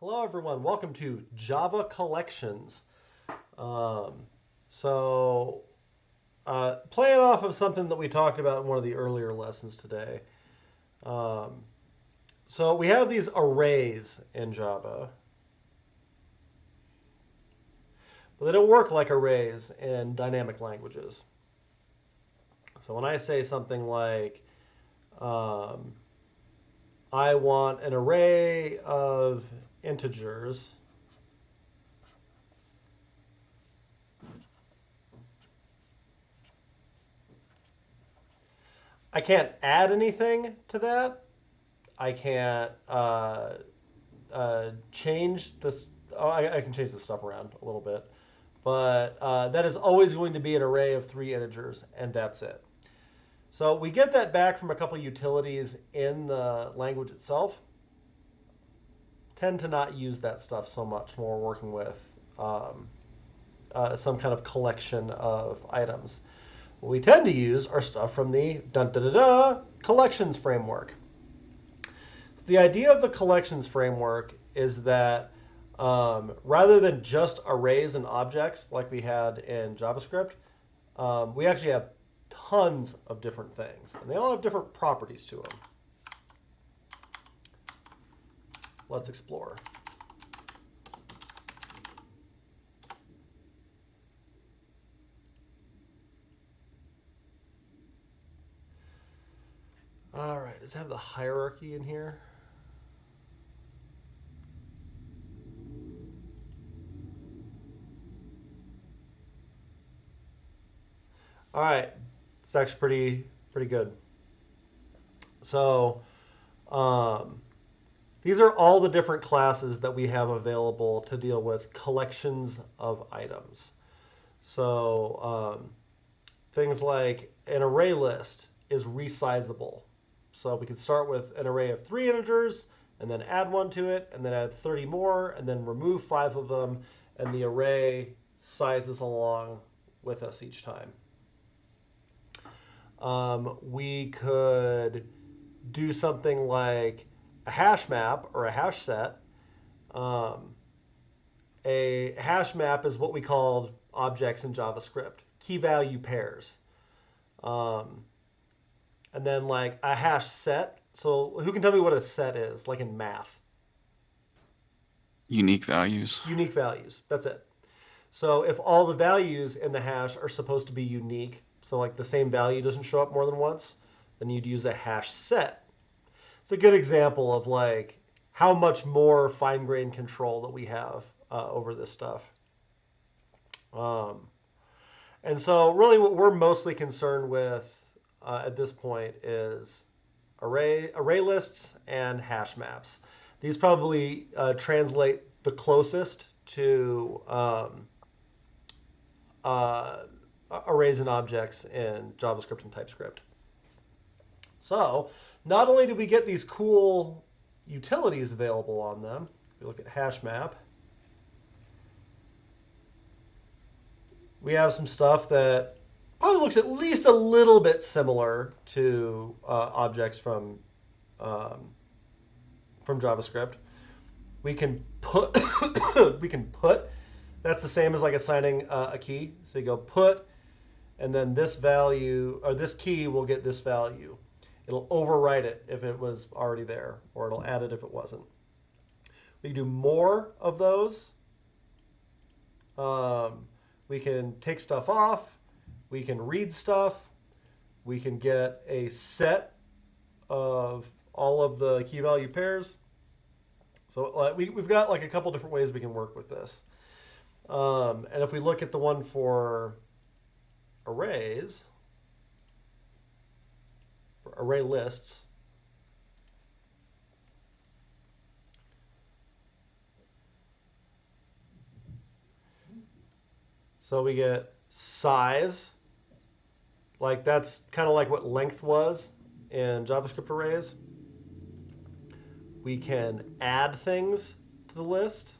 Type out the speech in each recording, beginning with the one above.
Hello everyone, welcome to Java Collections. Playing off of something that we talked about in one of the earlier lessons today. So we have these arrays in Java, but they don't work like arrays in dynamic languages. So when I say something like, I want an array of integers, I can't add anything to that. I can't change this. Oh, I can change this stuff around a little bit. But that is always going to be an array of 3 integers, and that's it. So we get that back from a couple utilities in the language itself. Tend to not use that stuff so much when we're working with some kind of collection of items. What we tend to use are stuff from the collections framework. So the idea of the collections framework is that rather than just arrays and objects like we had in JavaScript, we actually have tons of different things. And they all have different properties to them. Let's explore. All right, does it have the hierarchy in here? All right, it's actually pretty good. So these are all the different classes that we have available to deal with collections of items. So things like an array list is resizable. So we could start with an array of 3 integers and then add 1 to it and then add 30 more and then remove 5 of them, and the array sizes along with us each time. We could do something like a hash map or a hash set. A hash map is what we call objects in JavaScript, key value pairs. And then like a hash set. So who can tell me what a set is, like in math? Unique values. Unique values, that's it. So if all the values in the hash are supposed to be unique, so like the same value doesn't show up more than once, then you'd use a hash set. It's a good example of like how much more fine-grained control that we have over this stuff. And so really what we're mostly concerned with at this point is array lists and hash maps. These probably translate the closest to arrays and objects in JavaScript and TypeScript. So not only do we get these cool utilities available on them, if you look at hash map, we have some stuff that probably looks at least a little bit similar to objects from JavaScript. We can put that's the same as like assigning a key. So you go put, and then this value or this key will get this value. It'll overwrite it if it was already there, or it'll add it if it wasn't. We can do more of those. We can take stuff off. We can read stuff. We can get a set of all of the key value pairs. So we've got like a couple different ways we can work with this. And if we look at the one for arrays, for array lists, so we get size, like that's kind of like what length was in JavaScript arrays. We can add things to the list.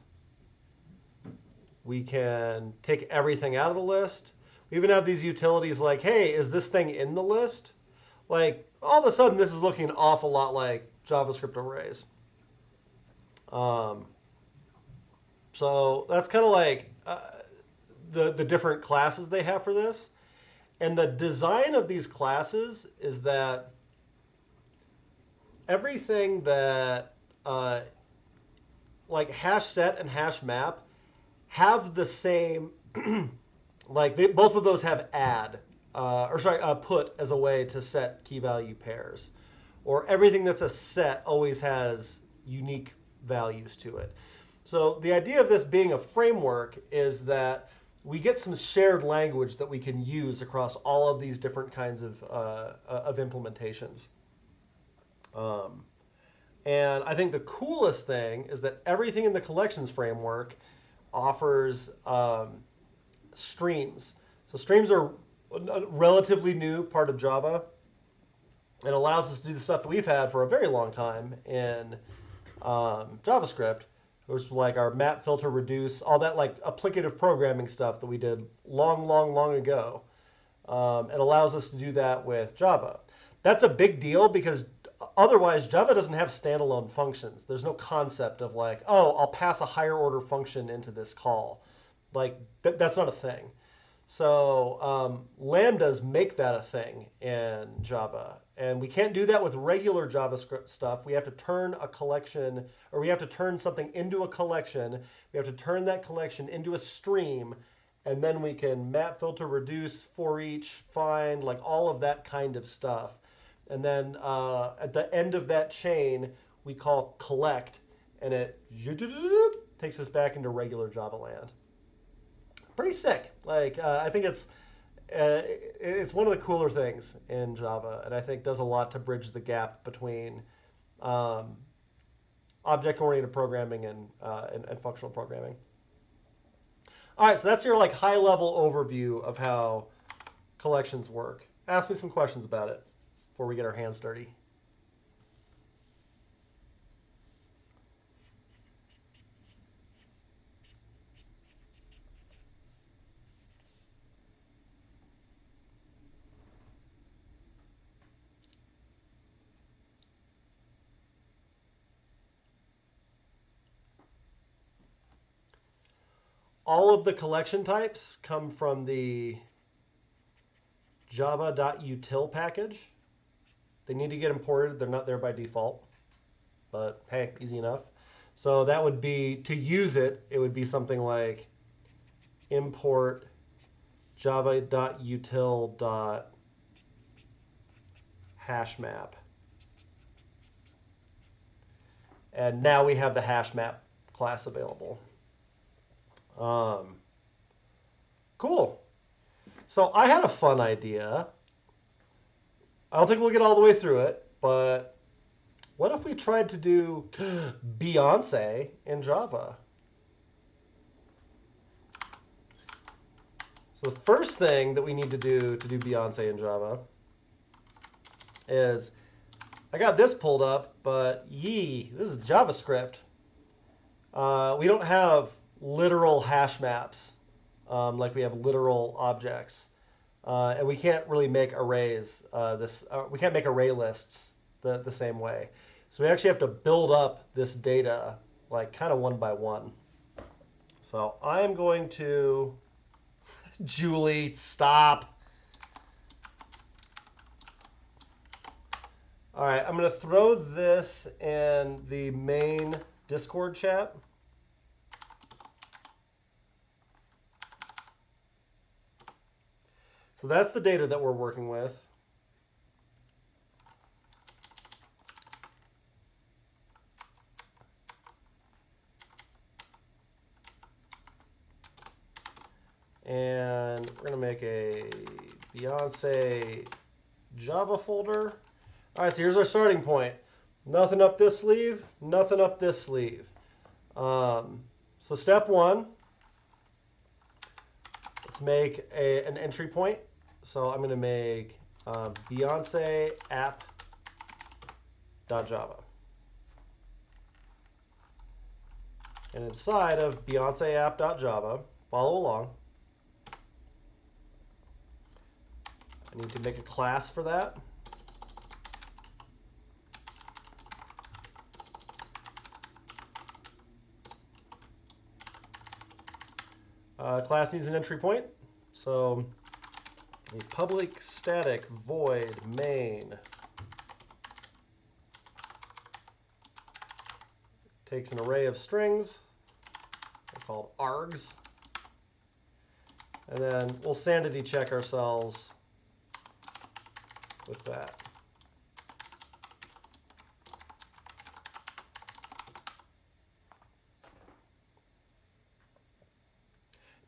We can take everything out of the list. We even have these utilities like, hey, is this thing in the list? Like, all of a sudden, this is looking an awful lot like JavaScript arrays. So that's kind of like the different classes they have for this. And the design of these classes is that everything that like hash set and hash map have the same, like both of those have add, put as a way to set key value pairs. Or everything that's a set always has unique values to it. So the idea of this being a framework is that we get some shared language that we can use across all of these different kinds of implementations. And I think the coolest thing is that everything in the collections framework offers streams. So streams are a relatively new part of Java. It allows us to do the stuff that we've had for a very long time in JavaScript. It was like our map, filter, reduce, all that like applicative programming stuff that we did long ago. It allows us to do that with Java. That's a big deal because otherwise Java doesn't have standalone functions. There's no concept of like, oh, I'll pass a higher order function into this call. Like that's not a thing. So lambdas make that a thing in Java. And we can't do that with regular JavaScript stuff. We have to turn a collection, or we have to turn something into a collection. We have to turn that collection into a stream. And then we can map, filter, reduce, for each, find, like all of that kind of stuff. And then at the end of that chain, we call collect. And it takes us back into regular Java land. Pretty sick. Like I think it's one of the cooler things in Java, and I think does a lot to bridge the gap between object-oriented programming and functional programming. All right, so that's your like high-level overview of how collections work. Ask me some questions about it before we get our hands dirty. All of the collection types come from the java.util package. They need to get imported. They're not there by default. But hey, easy enough. So that would be, to use it, it would be something like import java.util.hashmap. And now we have the hashmap class available. Cool. So I had a fun idea. I don't think we'll get all the way through it, but what if we tried to do Beyonce in Java? So the first thing that we need to do Beyonce in Java is, I got this pulled up, but this is JavaScript. We don't have literal hash maps like we have literal objects. And we can't really make arrays we can't make array lists the same way. So we actually have to build up this data like kind of one by one. So I'm going to, Julie, stop. All right, I'm going to throw this in the main Discord chat. So that's the data that we're working with. And we're going to make a Beyonce Java folder. All right, so here's our starting point. Nothing up this sleeve, nothing up this sleeve. So step one, let's make an entry point. So I'm going to make Beyonce app.java. And inside of Beyonce app.java, follow along. I need to make a class for that. Class needs an entry point. So a public static void main takes an array of strings. They're called args. And then we'll sanity check ourselves with that.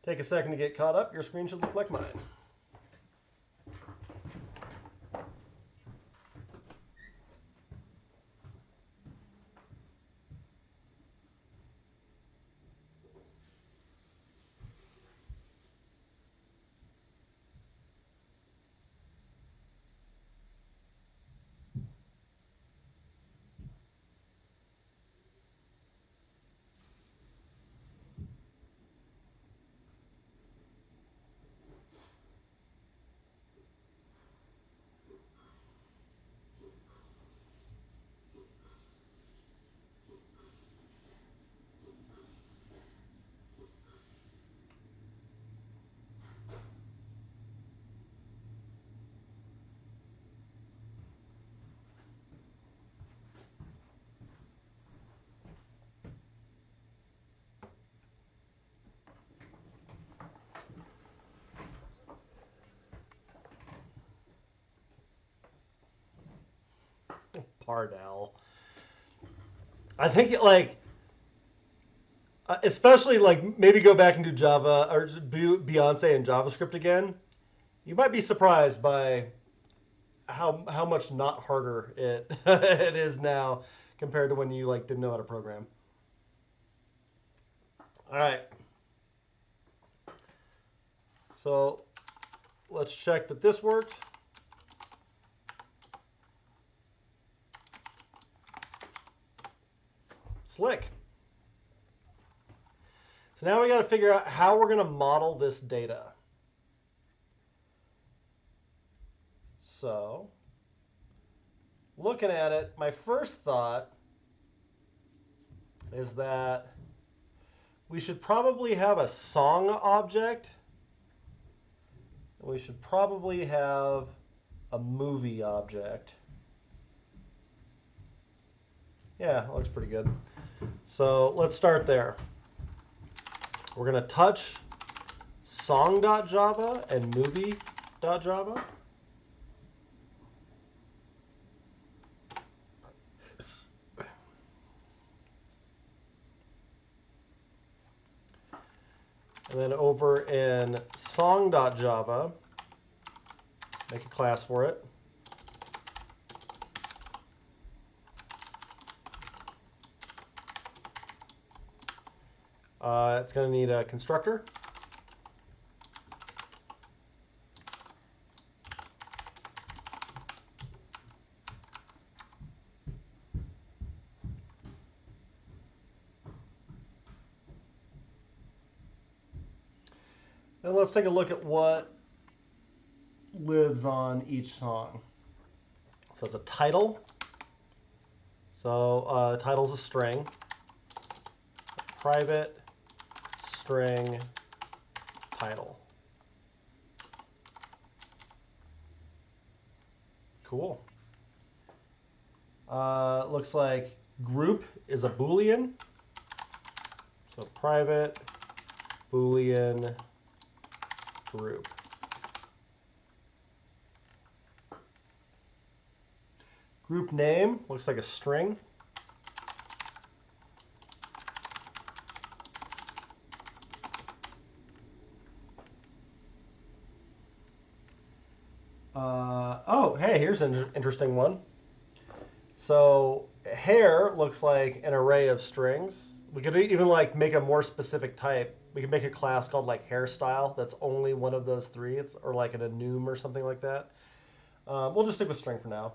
Take a second to get caught up. Your screen should look like mine. Pardell. I think especially maybe go back and do Java or Beyonce and JavaScript again. You might be surprised by how much not harder it it is now compared to when you didn't know how to program. All right. So let's check that this worked. Slick. So now we got to figure out how we're going to model this data. So looking at it, my first thought is that we should probably have a song object. And we should probably have a movie object. Yeah, that looks pretty good. So let's start there. We're going to touch song.java and movie.java. And then over in song.java, make a class for it. It's going to need a constructor. And let's take a look at what lives on each song. So it's a title. So title's a string. Private string title. Cool. Looks like group is a Boolean. So private Boolean group. Group name looks like a string. Oh, hey, here's an interesting one. So hair looks like an array of strings. We could even make a more specific type. We could make a class called hairstyle that's only one of those three. It's or an enum or something like that. We'll just stick with string for now.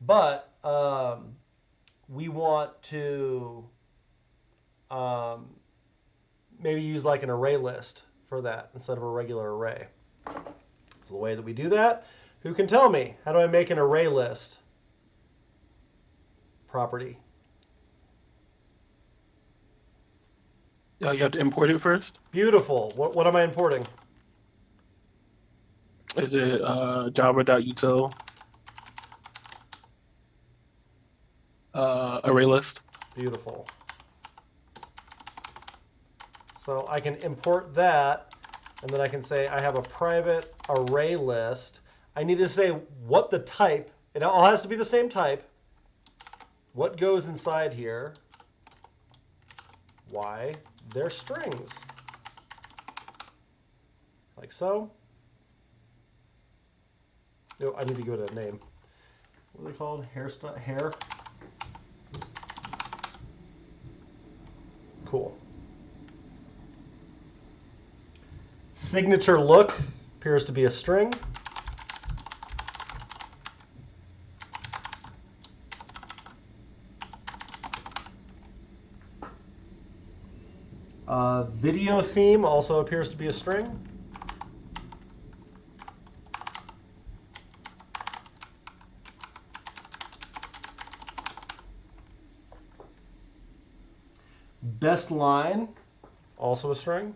But we want to maybe use an array list for that instead of a regular array. So the way that we do that, who can tell me? How do I make an array list property? You have to import it first. Beautiful. What am I importing? Is it java.util array list? Beautiful. So I can import that, and then I can say I have a private array list. I need to say what the type, it all has to be the same type. What goes inside here? Why? They're strings. Like so. Oh, I need to give it a name. What are they called? Hairstyle? Hair? Cool. Signature look appears to be a string. Video theme also appears to be a string. Best line, also a string.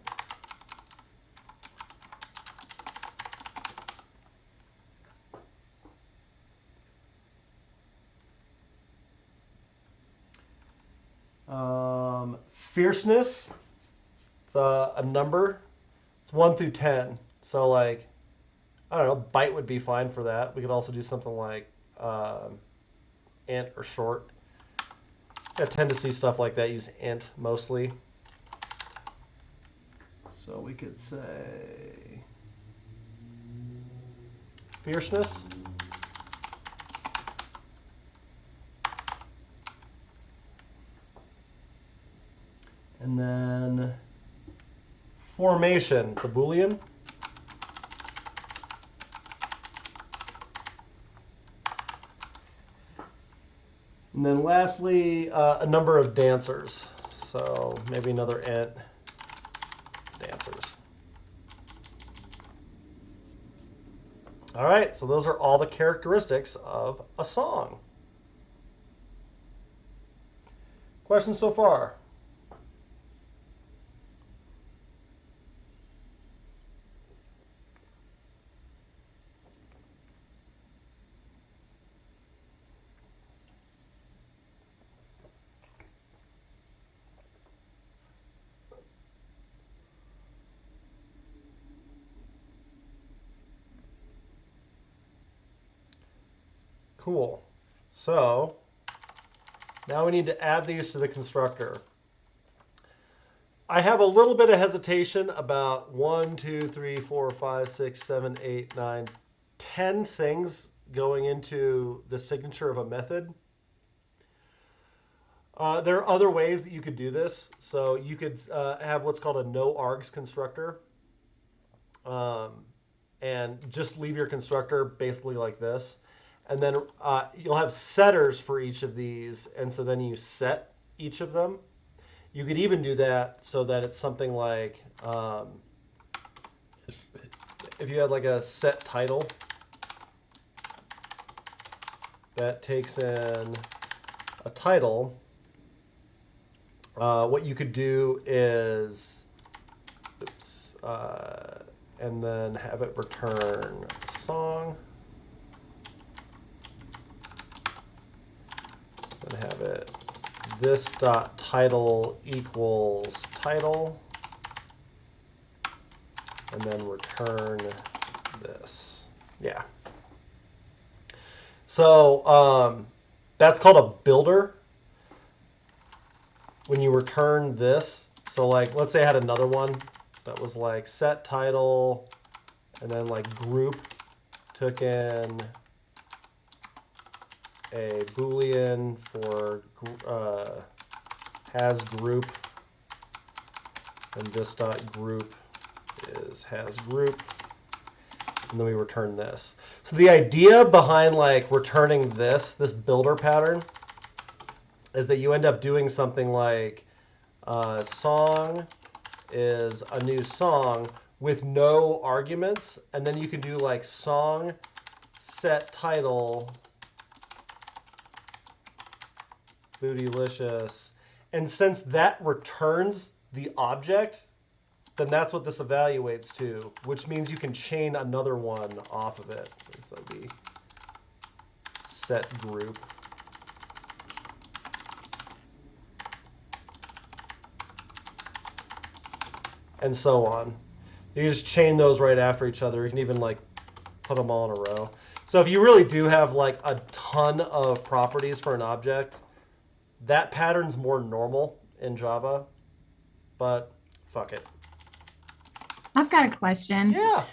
Fierceness, it's a number. It's 1 through 10. So like, I don't know, byte would be fine for that. We could also do something like int or short. I tend to see stuff like that use int mostly. So we could say fierceness. And then formation, it's a Boolean. And then lastly, a number of dancers. So maybe another int dancers. All right, so those are all the characteristics of a song. Questions so far? Cool. So now we need to add these to the constructor. I have a little bit of hesitation about 1, 2, 3, 4, 5, 6, 7, 8, 9, 10 things going into the signature of a method. There are other ways that you could do this. So you could have what's called a no args constructor. And just leave your constructor basically like this. And then you'll have setters for each of these. And so then you set each of them. You could even do that so that it's something like, if you had like a set title that takes in a title, what you could do is, and then have it return song. And have it this dot title equals title, and then return this. Yeah. So that's called a builder. When you return this, so like let's say I had another one that was like set title, and then like group took in a Boolean for has group, and this dot group is has group, and then we return this. So the idea behind like returning this builder pattern is that you end up doing something like song is a new song with no arguments, and then you can do like song set title bootylicious. And since that returns the object, then that's what this evaluates to, which means you can chain another one off of it. So that would be set group. And so on. You just chain those right after each other. You can even like put them all in a row. So if you really do have like a ton of properties for an object, that pattern's more normal in Java, but fuck it. I've got a question. Yeah.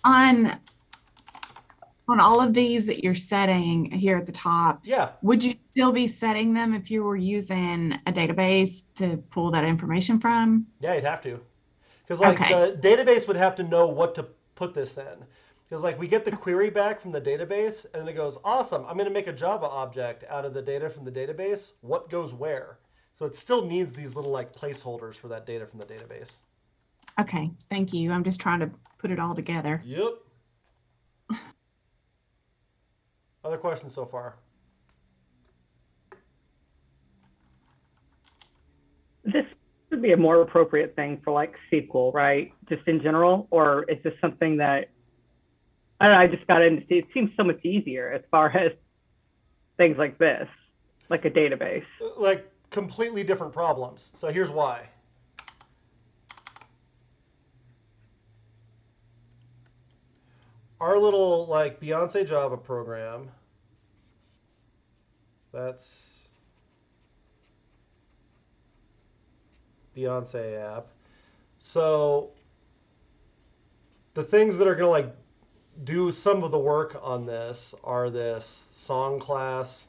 On all of these that you're setting here at the top, Yeah. would you still be setting them if you were using a database to pull that information from? Yeah, you'd have to. Because like the database would have to know what to put this in. Because like we get the query back from the database and then it goes, awesome, I'm going to make a Java object out of the data from the database. What goes where? So it still needs these little like placeholders for that data from the database. Okay, thank you. I'm just trying to put it all together. Yep. Other questions so far? This would be a more appropriate thing for like SQL, right? Just in general, or is this something that I don't know, I just got into? It seems so much easier as far as things like this, like a database. Like completely different problems. So here's why. Our little like Beyonce Java program, that's Beyonce app. So the things that are going to like do some of the work on this are this song class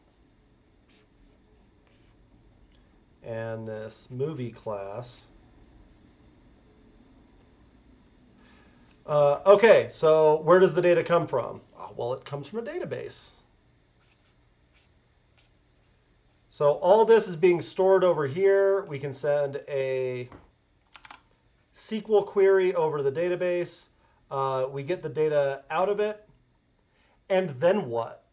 and this movie class. Okay, so where does the data come from? Well, it comes from a database. So all this is being stored over here. We can send a SQL query over to the database. We get the data out of it. And then what?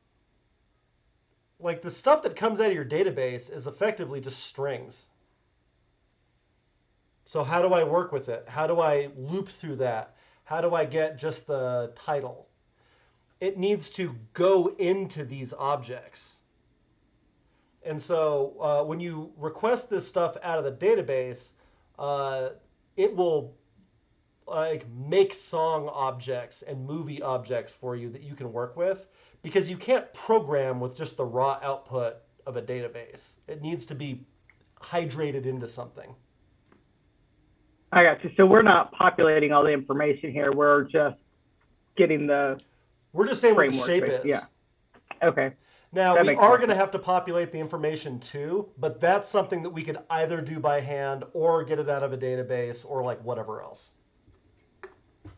Like the stuff that comes out of your database is effectively just strings. So how do I work with it? How do I loop through that? How do I get just the title? It needs to go into these objects. And so when you request this stuff out of the database, it will like make song objects and movie objects for you that you can work with, because you can't program with just the raw output of a database. It needs to be hydrated into something. I got you. So we're not populating all the information here. We're just getting the. We're just saying what the shape framework, is. yeah. Okay. Now, That we makes are sense. going to have to populate the information too, but that's something that we could either do by hand or get it out of a database or like whatever else.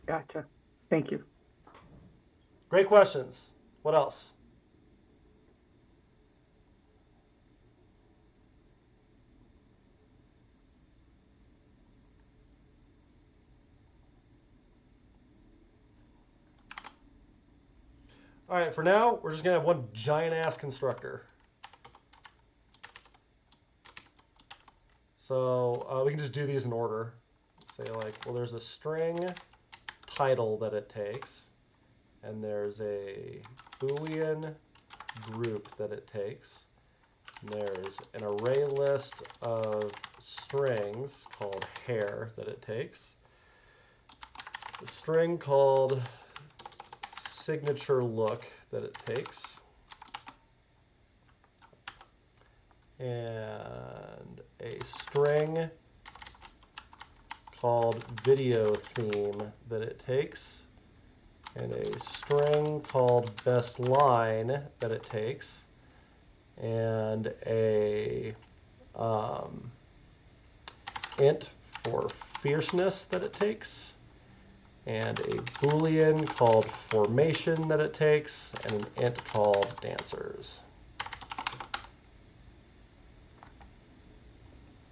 Gotcha. Thank you. Great questions. What else? All right, for now, we're just going to have one giant-ass constructor. So we can just do these in order. Say like, well, there's a string title that it takes, and there's a Boolean group that it takes. And there's an array list of strings called hair that it takes. A string called signature look that it takes, and a string called video theme that it takes, and a string called best line that it takes, and a int for fierceness that it takes, and a Boolean called formation that it takes, and an int called dancers.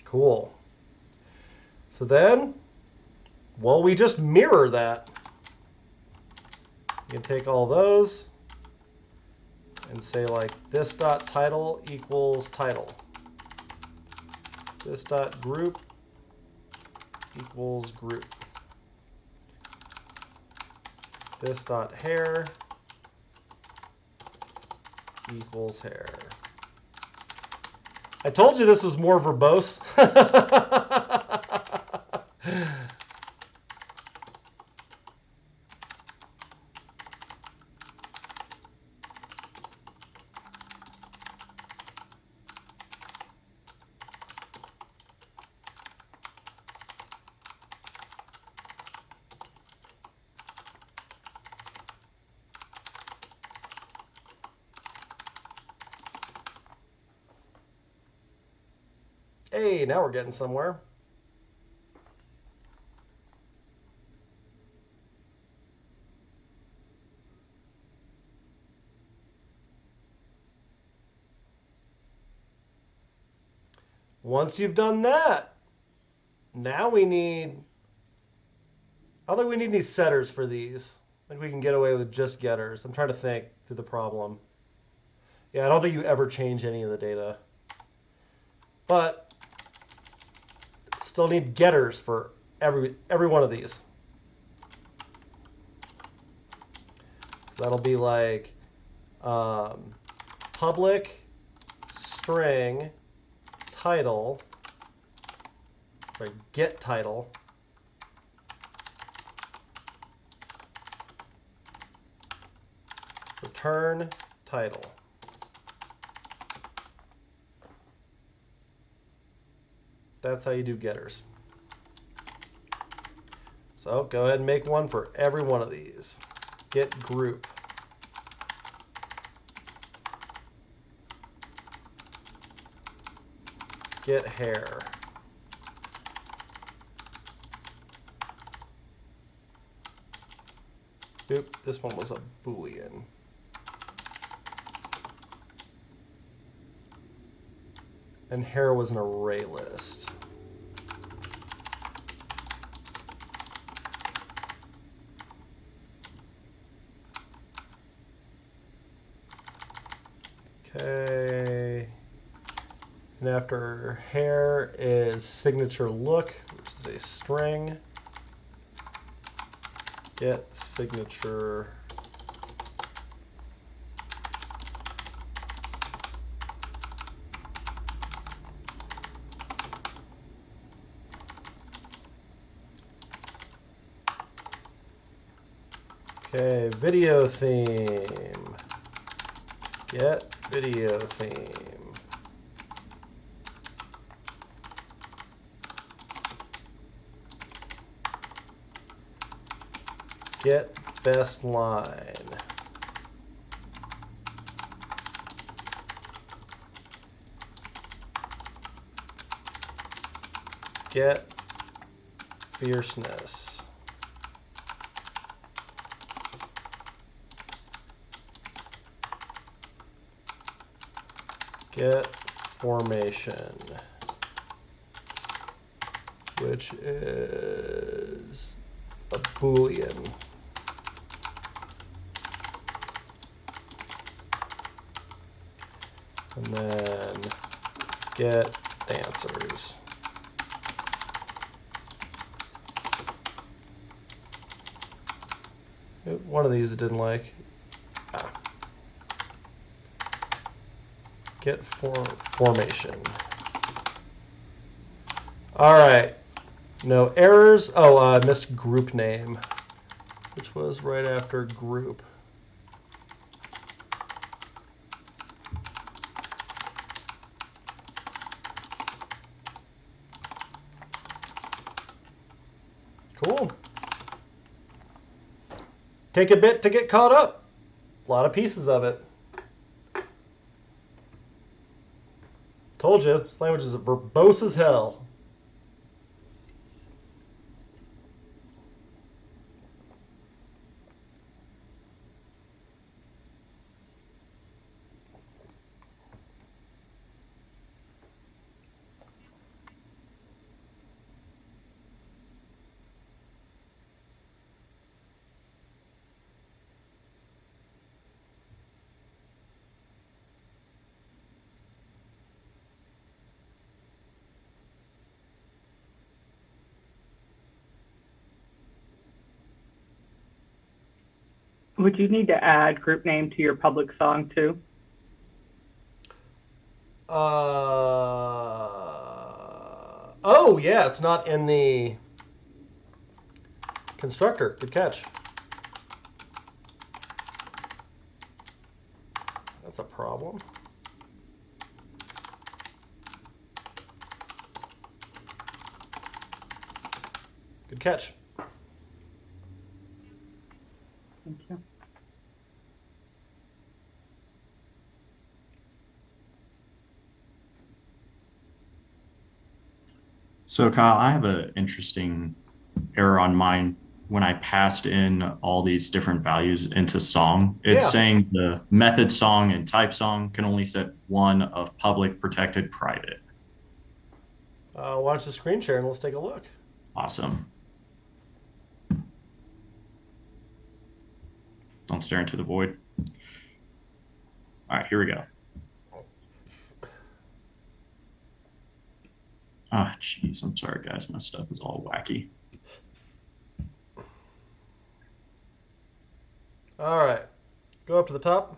Cool. So then, well, we just mirror that. You can take all those and say like this dot title equals title. This dot group equals group. This dot hair equals hair. I told you this was more verbose. Hey, now we're getting somewhere. Once you've done that, now we need, I don't think we need any setters for these. I think we can get away with just getters. I'm trying to think through the problem. Yeah, I don't think you ever change any of the data. But still need getters for every one of these. So that'll be like public string title, sorry, get title, return title. That's how you do getters. So go ahead and make one for every one of these. Get group. Get hair. Oop, this one was a Boolean. And hair was an array list. Okay. And after hair is signature look, which is a string. Get signature. Okay, video theme. Get video theme. Get best line. Get fierceness. Get formation, which is a Boolean. And then get dancers. One of these I didn't like. Get formation. All right. No errors. Oh, I missed group name, which was right after group. Cool. Take a bit to get caught up. A lot of pieces of it. Told you, this language is verbose as hell. Would you need to add group name to your public song too? Oh yeah, it's not in the constructor. Good catch. That's a problem. Good catch. Thank you. So Kyle, I have an interesting error on mine. When I passed in all these different values into song, it's Yeah. saying the method song and type song can only set one of public, protected, private. Why don't you screen share and let's take a look. Awesome. Don't stare into the void. All right, here we go. Ah, jeez, I'm sorry, guys. My stuff is all wacky. All right, go up to the top.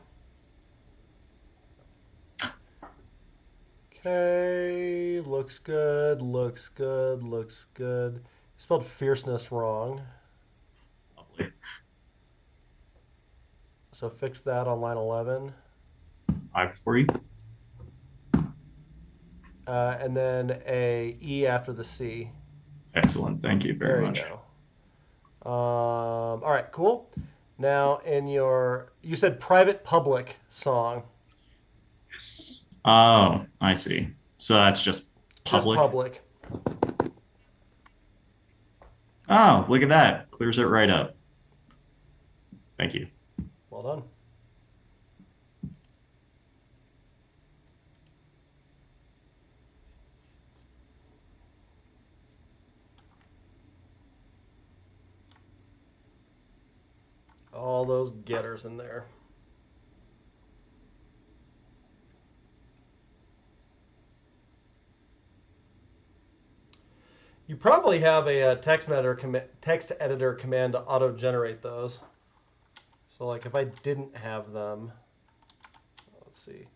Okay, looks good, looks good, looks good. Spelled fierceness wrong, Lovely. so fix that on line 11. 5 for you. And then a E after the C. Excellent. Thank you very much. There you go. All right, cool. Now in your, you said private public song. Yes. Oh, I see. So that's just public. Just public. Oh, look at that. Clears it right up. Thank you. Well done. All those getters in there. You probably have a text editor command to auto-generate those. So like if I didn't have them, let's see,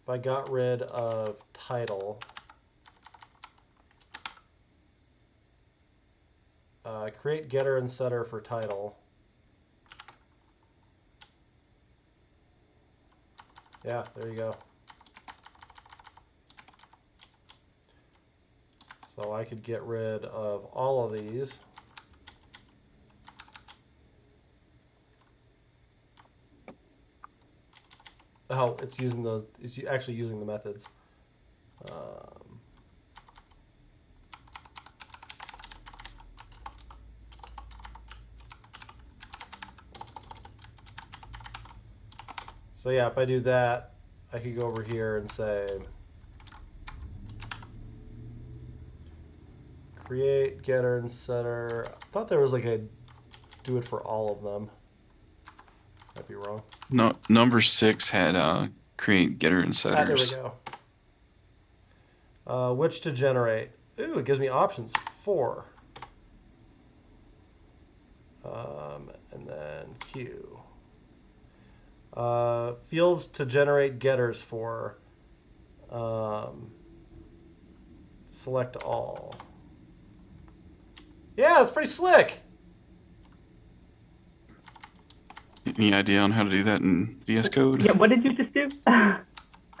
if I got rid of title, create getter and setter for title. Yeah, there you go. So I could get rid of all of these. Oh, it's using those. It's actually using the methods. So yeah, if I do that, I could go over here and say create getter and setter. I thought there was like a do it for all of them. Might be wrong. No, number 6 had create getter and Ah, there we setters. go. Which to generate? Ooh, it gives me options. 4. And then Q. Fields to generate getters for. Select all. Yeah, it's pretty slick. Any idea on how to do that in VS Code? Yeah, what did you just do?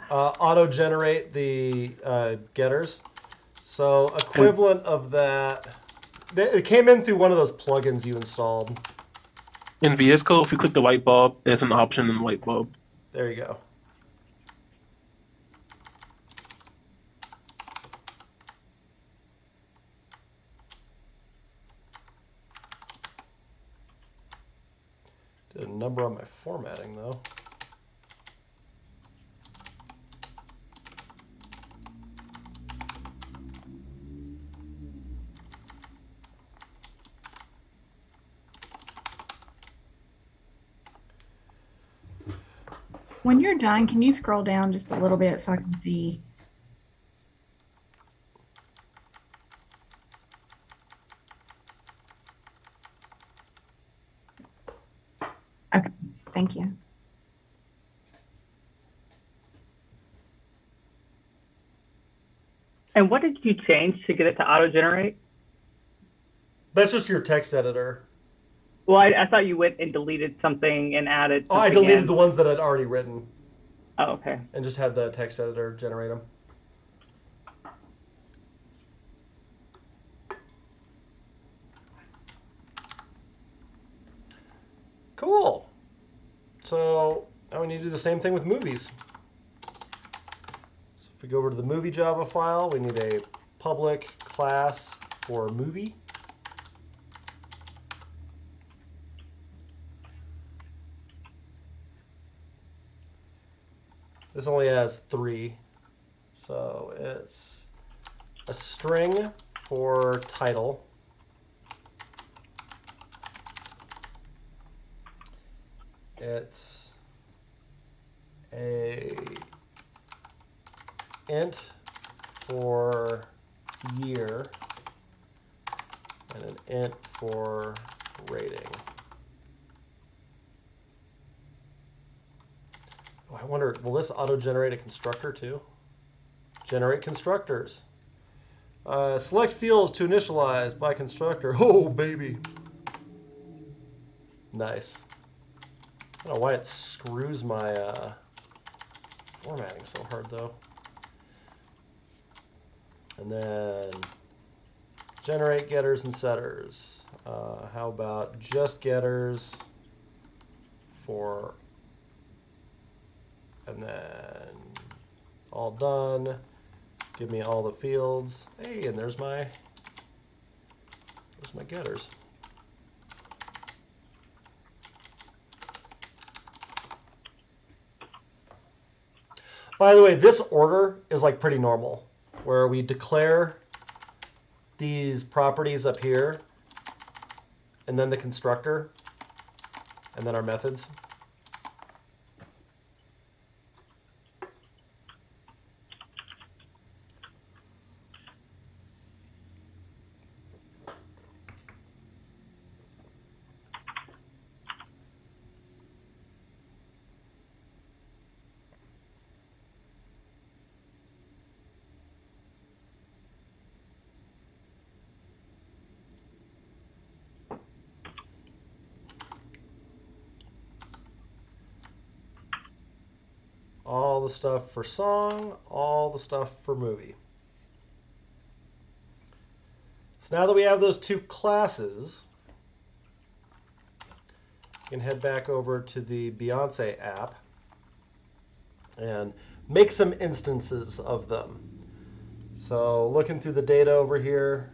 Auto-generate the getters. So equivalent of that, it came in through one of those plugins you installed. In VS Code, if you click the light bulb, there's an option in the light bulb. There you go. Did a number on my formatting though. When you're done, can you scroll down just a little bit so I can see? Okay. Thank you. And what did you change to get it to auto-generate? That's just your text editor. Well, I thought you went and deleted something and added Oh, I something deleted in. the ones that I'd already written Oh, okay. and just had the text editor generate them. Cool. So now we need to do the same thing with movies. So if we go over to the movie Java file, we need a public class for movie. This only has 3. So it's a string for title. It's a int for year and an int for rating. Oh, I wonder, will this auto-generate a constructor too? Generate constructors. Select fields to initialize by constructor. Oh, baby. Nice. I don't know why it screws my formatting so hard, though. And then generate getters and setters. How about just getters for, and then all done. Give me all the fields. Hey, and there's my getters. By the way, this order is like pretty normal, where we declare these properties up here, and then the constructor, and then our methods. All the stuff for song, all the stuff for movie. So now that we have those 2 classes, we can head back over to the Beyonce app and make some instances of them. So looking through the data over here,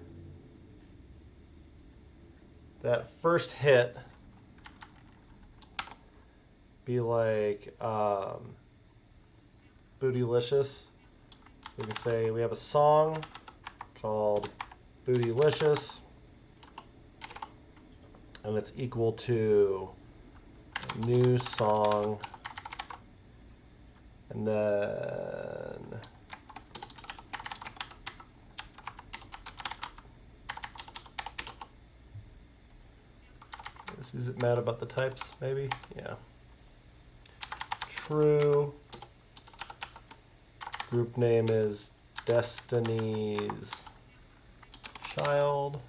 that first hit be like Bootylicious. We can say we have a song called Bootylicious, and it's equal to a new song, and then is it mad about the types? Maybe, yeah. True. Group name is Destiny's Child.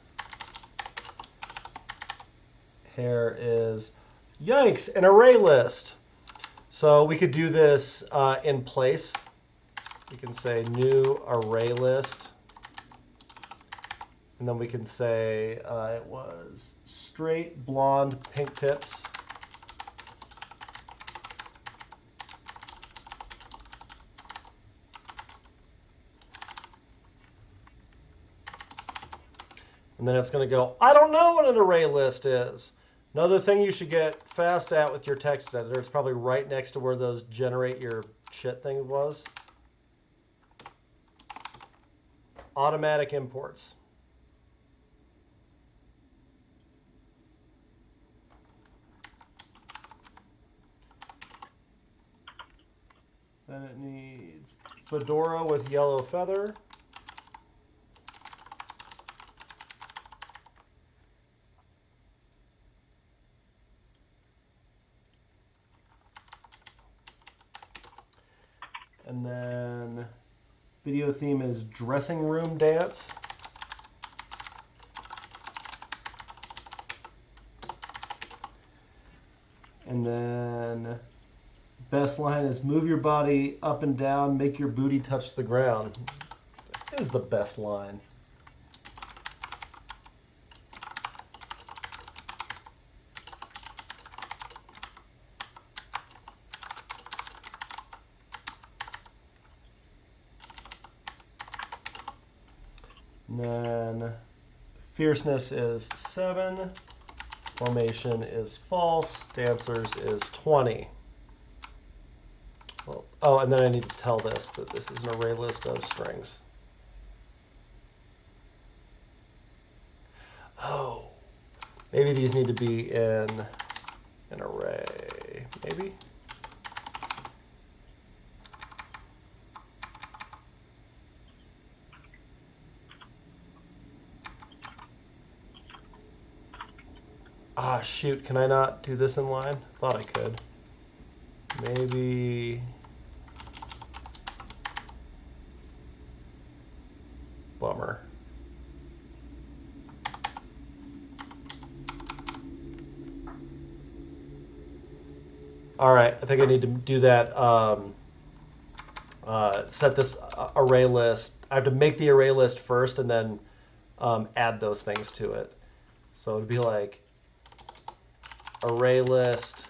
Here is, yikes, an array list. So we could do this in place. We can say new array list. And then we can say it was straight blonde pink tips. And then it's going to go, I don't know what an array list is. Another thing you should get fast at with your text editor, it's probably right next to where those generate your shit thing was. Automatic imports. Then it needs fedora with yellow feather. And then video theme is dressing room dance. And then best line is move your body up and down, make your booty touch the ground. That is the best line. And then fierceness is 7. Formation is false. Dancers is 20. Well, oh, and then I need to tell this that this is an array list of strings. Oh, maybe these need to be in an array. Maybe. Ah, shoot. Can I not do this in line? Thought I could. Maybe. Bummer. All right. I think I need to do that. Set this array list. I have to make the array list first and then add those things to it. So it'd be like array list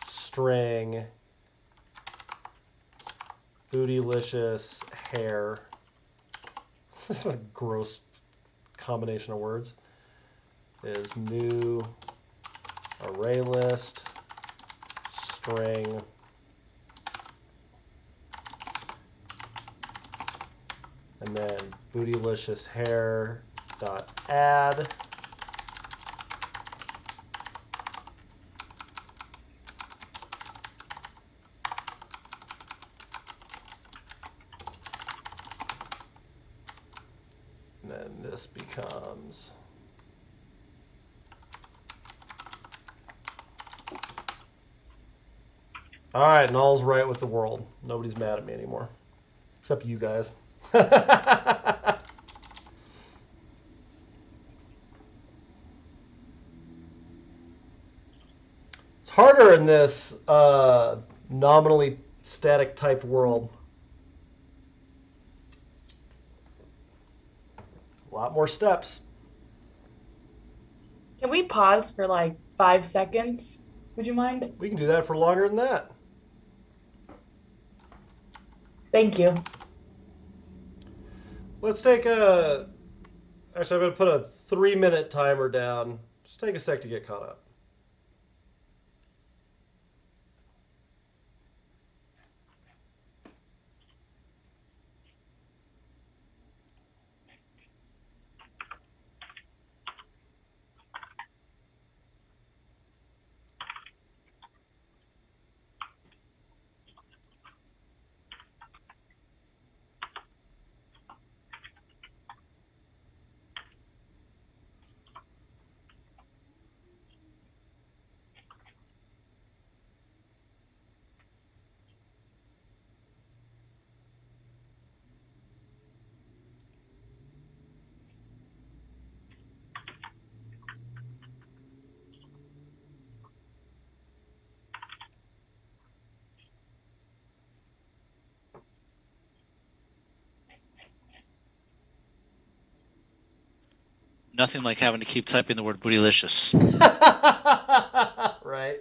string bootylicious hair. This is a gross combination of words. Is new array list string and then bootylicious hair dot add. And then this becomes all right, Null's right with the world. Nobody's mad at me anymore. Except you guys. It's harder in this nominally static typed world. A lot more steps. Can we pause for like 5 seconds? Would you mind? We can do that for longer than that. Thank you. Let's take a... Actually, I'm going to put a 3-minute timer down. Just take a sec to get caught up. Nothing like having to keep typing the word bootylicious. Right.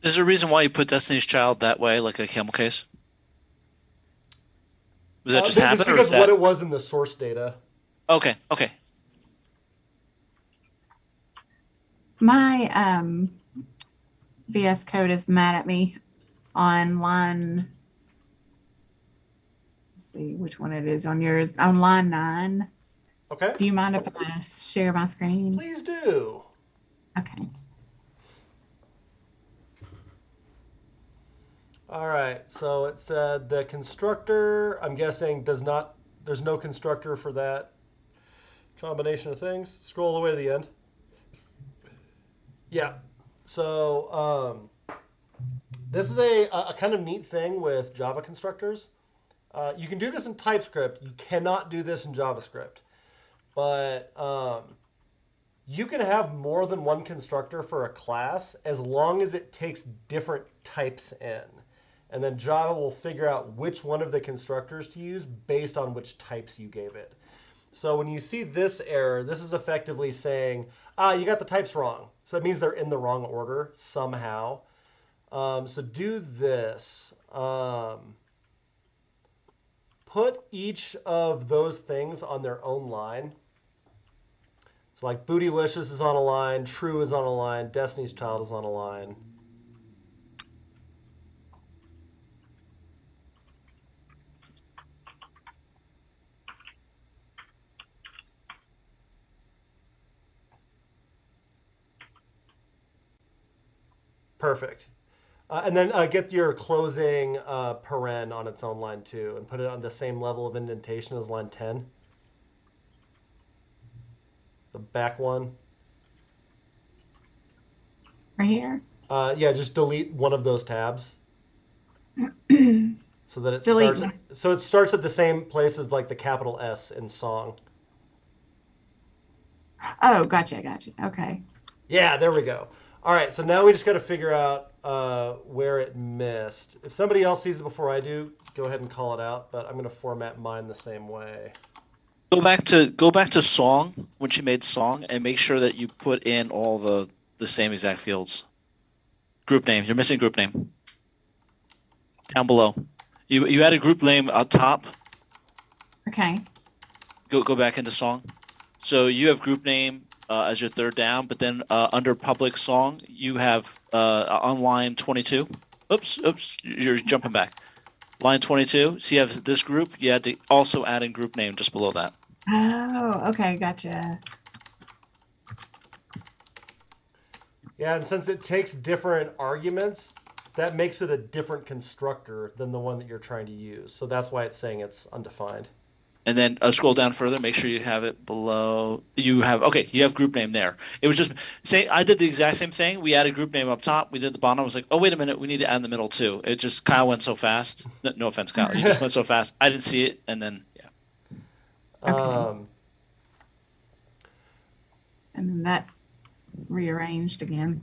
Is there a reason why you put Destiny's Child that way, like a camel case? Was that just happen, or because is that what it was in the source data. okay? Okay. My VS Code is mad at me on line. Let's see which one it is on yours. On line 9. Okay. Do you mind if I share my screen? Please do. Okay. All right. So it said the constructor, I'm guessing, there's no constructor for that combination of things. Scroll all the way to the end. Yeah. So this is a kind of neat thing with Java constructors. You can do this in TypeScript. You cannot do this in JavaScript. But you can have more than one constructor for a class as long as it takes different types in. And then Java will figure out which one of the constructors to use based on which types you gave it. So when you see this error, this is effectively saying, you got the types wrong. So that means they're in the wrong order somehow. So do this. Put each of those things on their own line. So like Bootylicious is on a line, True is on a line, Destiny's Child is on a line. Perfect. And then get your closing paren on its own line too, and put it on the same level of indentation as line 10. The back one. Right here. Yeah, just delete one of those tabs. So that it Delete. starts. So it starts at the same place as like the capital S in song. Oh, gotcha. Okay. Yeah, there we go. All right, so now we just got to figure out where it missed. If somebody else sees it before I do, go ahead and call it out. But I'm going to format mine the same way. Go back to song when she made song, and make sure that you put in all the same exact fields. Group name. You're missing group name. Down below. You had a group name up top. Okay. Go back into song. So you have group name as your third down, but then under public song you have on line 22. Oops, you're jumping back. Line 22. So you have this group. You had to also add in group name just below that. Oh, okay, gotcha. Yeah, and since it takes different arguments, that makes it a different constructor than the one that you're trying to use. So that's why it's saying it's undefined. And then scroll down further. Make sure you have it below. You have group name there. It was just say I did the exact same thing. We added group name up top. We did the bottom. I was like, oh wait a minute, we need to add in the middle too. It just Kyle went so fast. No offense, Kyle. You just went so fast. I didn't see it, and then yeah. Okay. And then that rearranged again.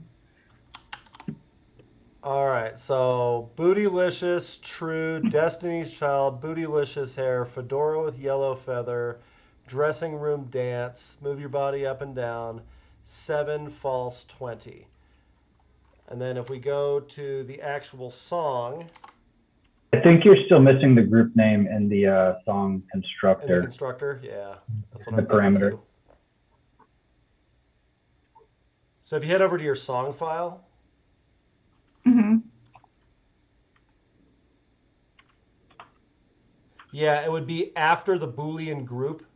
All right, so Bootylicious, True, Destiny's Child, Bootylicious Hair, Fedora with Yellow Feather, Dressing Room Dance, Move Your Body Up and Down, 7 false 20. And then if we go to the actual song. I think you're still missing the group name in the song constructor. In the constructor, yeah. That's what The I'm thinking parameter. too. So if you head over to your song file. Mm-hmm. Yeah, it would be after the Boolean group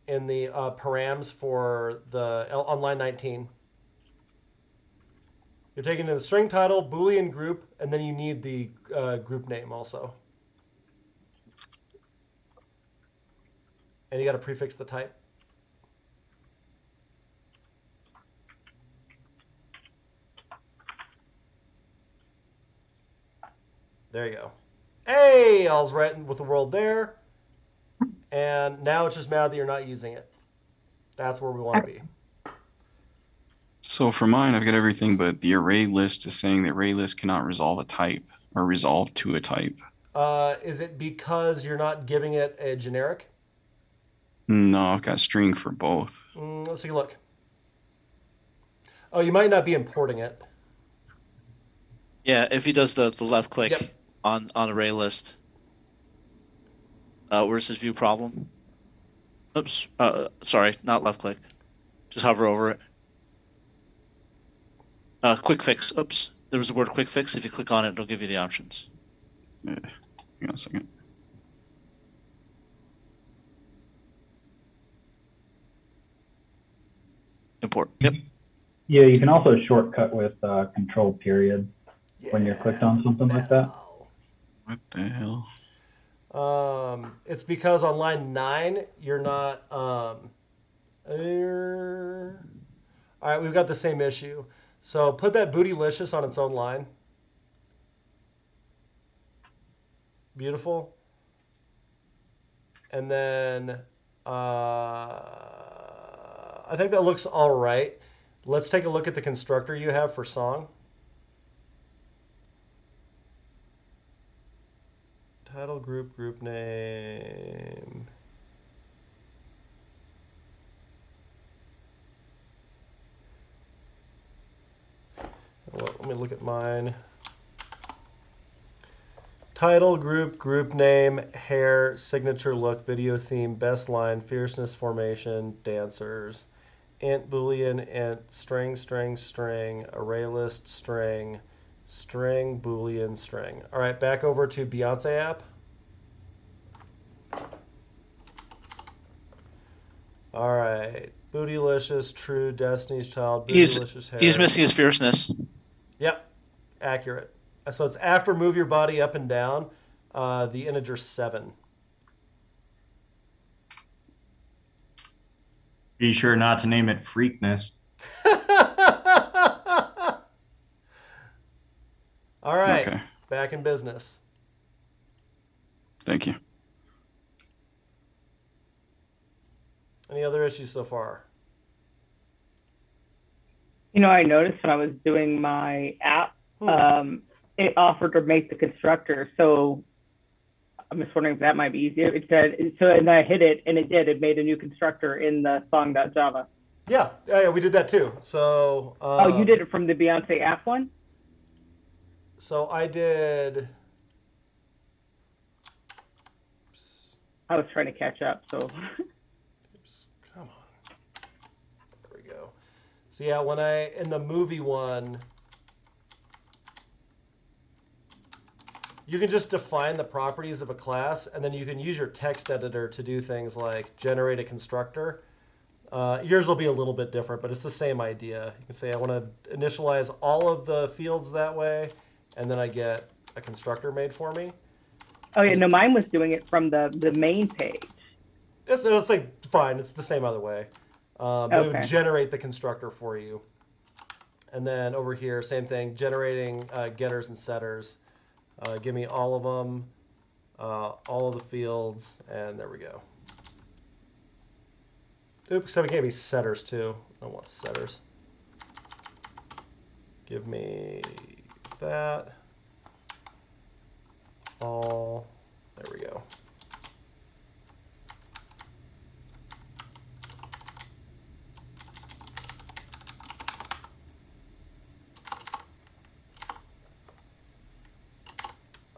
in the params for the on line 19. You're taking the string title, Boolean group, and then you need the group name also. And you got to prefix the type. There you go. Hey, all's right with the world there. And now it's just mad that you're not using it. That's where we want to be. So for mine, I've got everything, but the array list is saying the array list cannot resolve a type or resolve to a type. Is it because you're not giving it a generic? No, I've got string for both. Let's take a look. Oh, you might not be importing it. Yeah, if he does the left click Yep. on Arraylist. Where's his view problem? Oops. Sorry, not left click. Just hover over it. Quick fix. Oops. There was the word quick fix. If you click on it, it'll give you the options. Yeah. Hang on a second. Import. Yep. Yeah, you can also shortcut with control period when you're clicked on something like that. What the hell? It's because on line 9 you're not. All right, we've got the same issue. So put that bootylicious on its own line. Beautiful. And then I think that looks all right. Let's take a look at the constructor you have for song. Title, group, group name. Well, let me look at mine. Title, group, group name, hair, signature look, video theme, best line, fierceness, formation, dancers, int, boolean, int, string, string, string, Arraylist, string, string, boolean, string. All right, back over to Beyonce app. All right, bootylicious, true, Destiny's Child, bootylicious hair. He's missing his fierceness. Yep, accurate. So it's after move your body up and down, the integer 7. Be sure not to name it Freakness. All right, Okay. back in business. Thank you. Any other issues so far? You know, I noticed when I was doing my app, it offered to make the constructor. So I'm just wondering if that might be easier. It said, so, and I hit it, and it did. It made a new constructor in the song.java. Yeah, we did that too. So. Oh, you did it from the Beyonce app one? So I did. Oops, I was trying to catch up, so. oops, come on. There we go. So yeah, when in the movie one, you can just define the properties of a class, and then you can use your text editor to do things like generate a constructor. Yours will be a little bit different, but it's the same idea. You can say I want to initialize all of the fields that way, and then I get a constructor made for me. Oh yeah, no, mine was doing it from the main page. It's like fine. It's the same other way. But it would generate the constructor for you. And then over here, same thing, generating getters and setters. Give me all of them, all of the fields, and there we go. Oops, except it gave me setters too. I don't want setters. Give me that. All. There we go.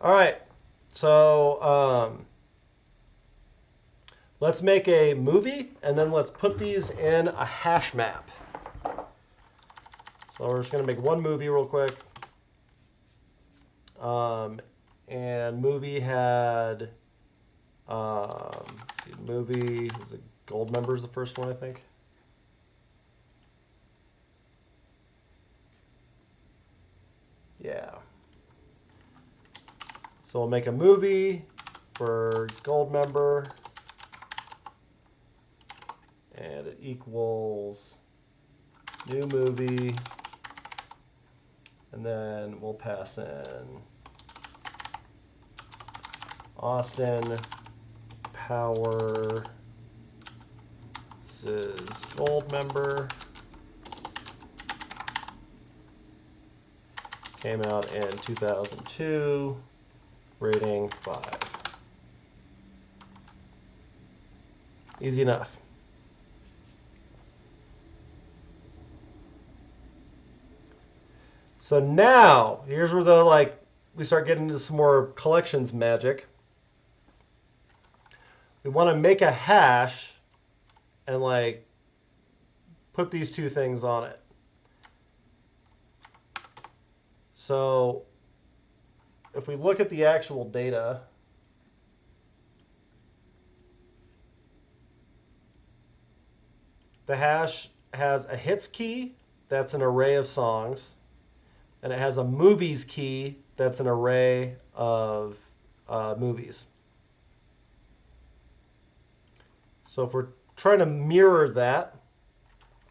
All right, so let's make a movie, and then let's put these in a hash map. So we're just going to make one movie real quick. And movie had, movie, was it gold members the first one, I think? Yeah. So we'll make a movie for gold member, and it equals new movie, and then we'll pass in Austin Power is gold member. Came out in 2002. Rating 5. Easy enough. So now, here's where we start getting into some more collections magic. We want to make a hash and put these two things on it. So if we look at the actual data, the hash has a hits key, that's an array of songs, and it has a movies key, that's an array of movies. So if we're trying to mirror that,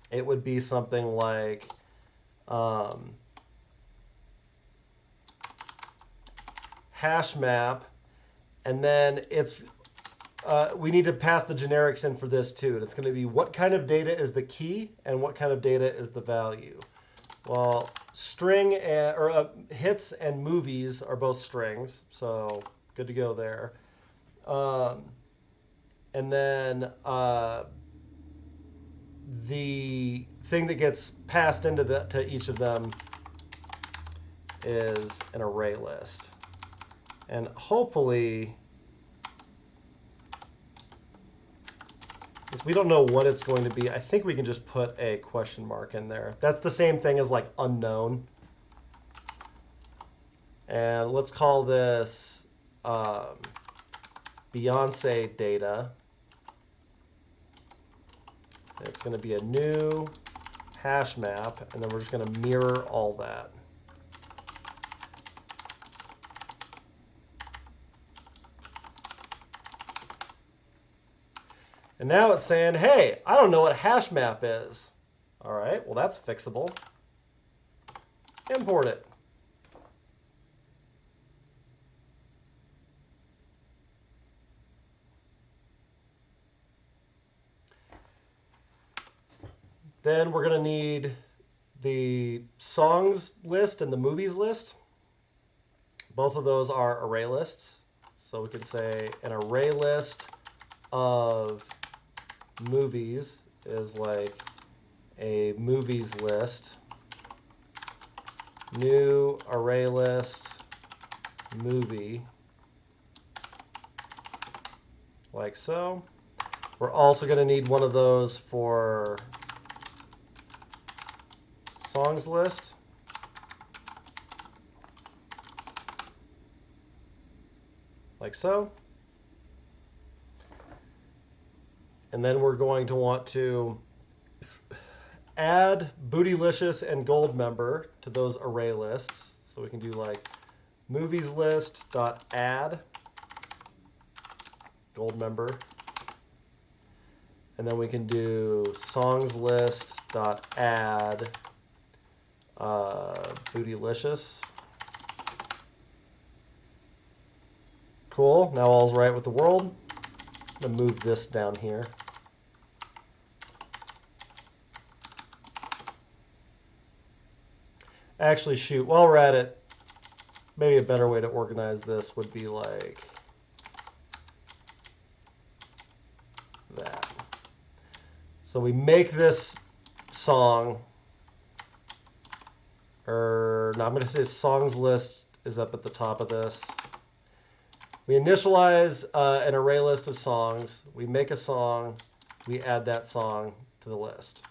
it would be something like hash map, and then we need to pass the generics in for this too. And it's going to be what kind of data is the key and what kind of data is the value. Well, hits and movies are both strings, so good to go there. And then the thing that gets passed into to each of them is an array list. And hopefully, we don't know what it's going to be. I think we can just put a question mark in there. That's the same thing as unknown. And let's call this Beyonce data. It's going to be a new hash map, and then we're just going to mirror all that. And now it's saying, hey, I don't know what hash map is. All right, well, that's fixable. Import it. Then we're going to need the songs list and the movies list. Both of those are array lists. So we could say an array list of movies is a movies list, new array list, movie, like so. We're also going to need one of those for songs list. Like so. And then we're going to want to add Bootylicious and Goldmember to those array lists. So we can do movies list dot add Goldmember. And then we can do songs list dot add Bootylicious. Cool. Now all's right with the world. I'm going to move this down here. Actually, shoot, while we're at it, maybe a better way to organize this would be like that. So we make this song, or no, I'm going to say songs list is up at the top of this. We initialize an array list of songs. We make a song. We add that song to the list.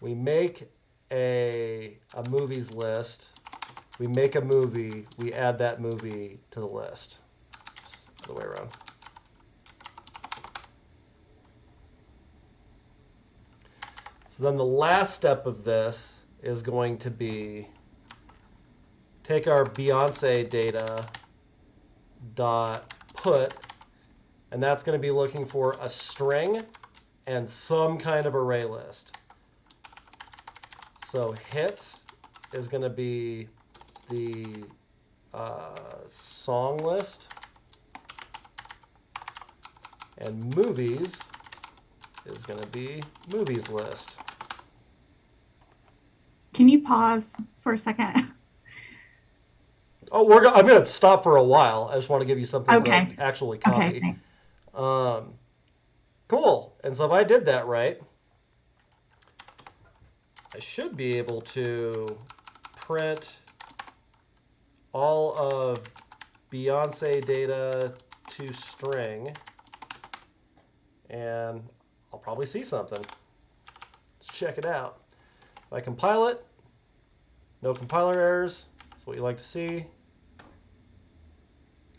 We make a movies list. We make a movie. We add that movie to the list. Just the other way around. So then the last step of this is going to be take our Beyonce data dot put, and that's going to be looking for a string and some kind of array list. So hits is going to be the song list, and movies is going to be movies list. Can you pause for a second? Oh, I'm going to stop for a while. I just want to give you something to actually copy. Okay. Cool. And so if I did that right, I should be able to print all of Beyonce data to string, and I'll probably see something. Let's check it out. If I compile it, no compiler errors. That's what you like to see.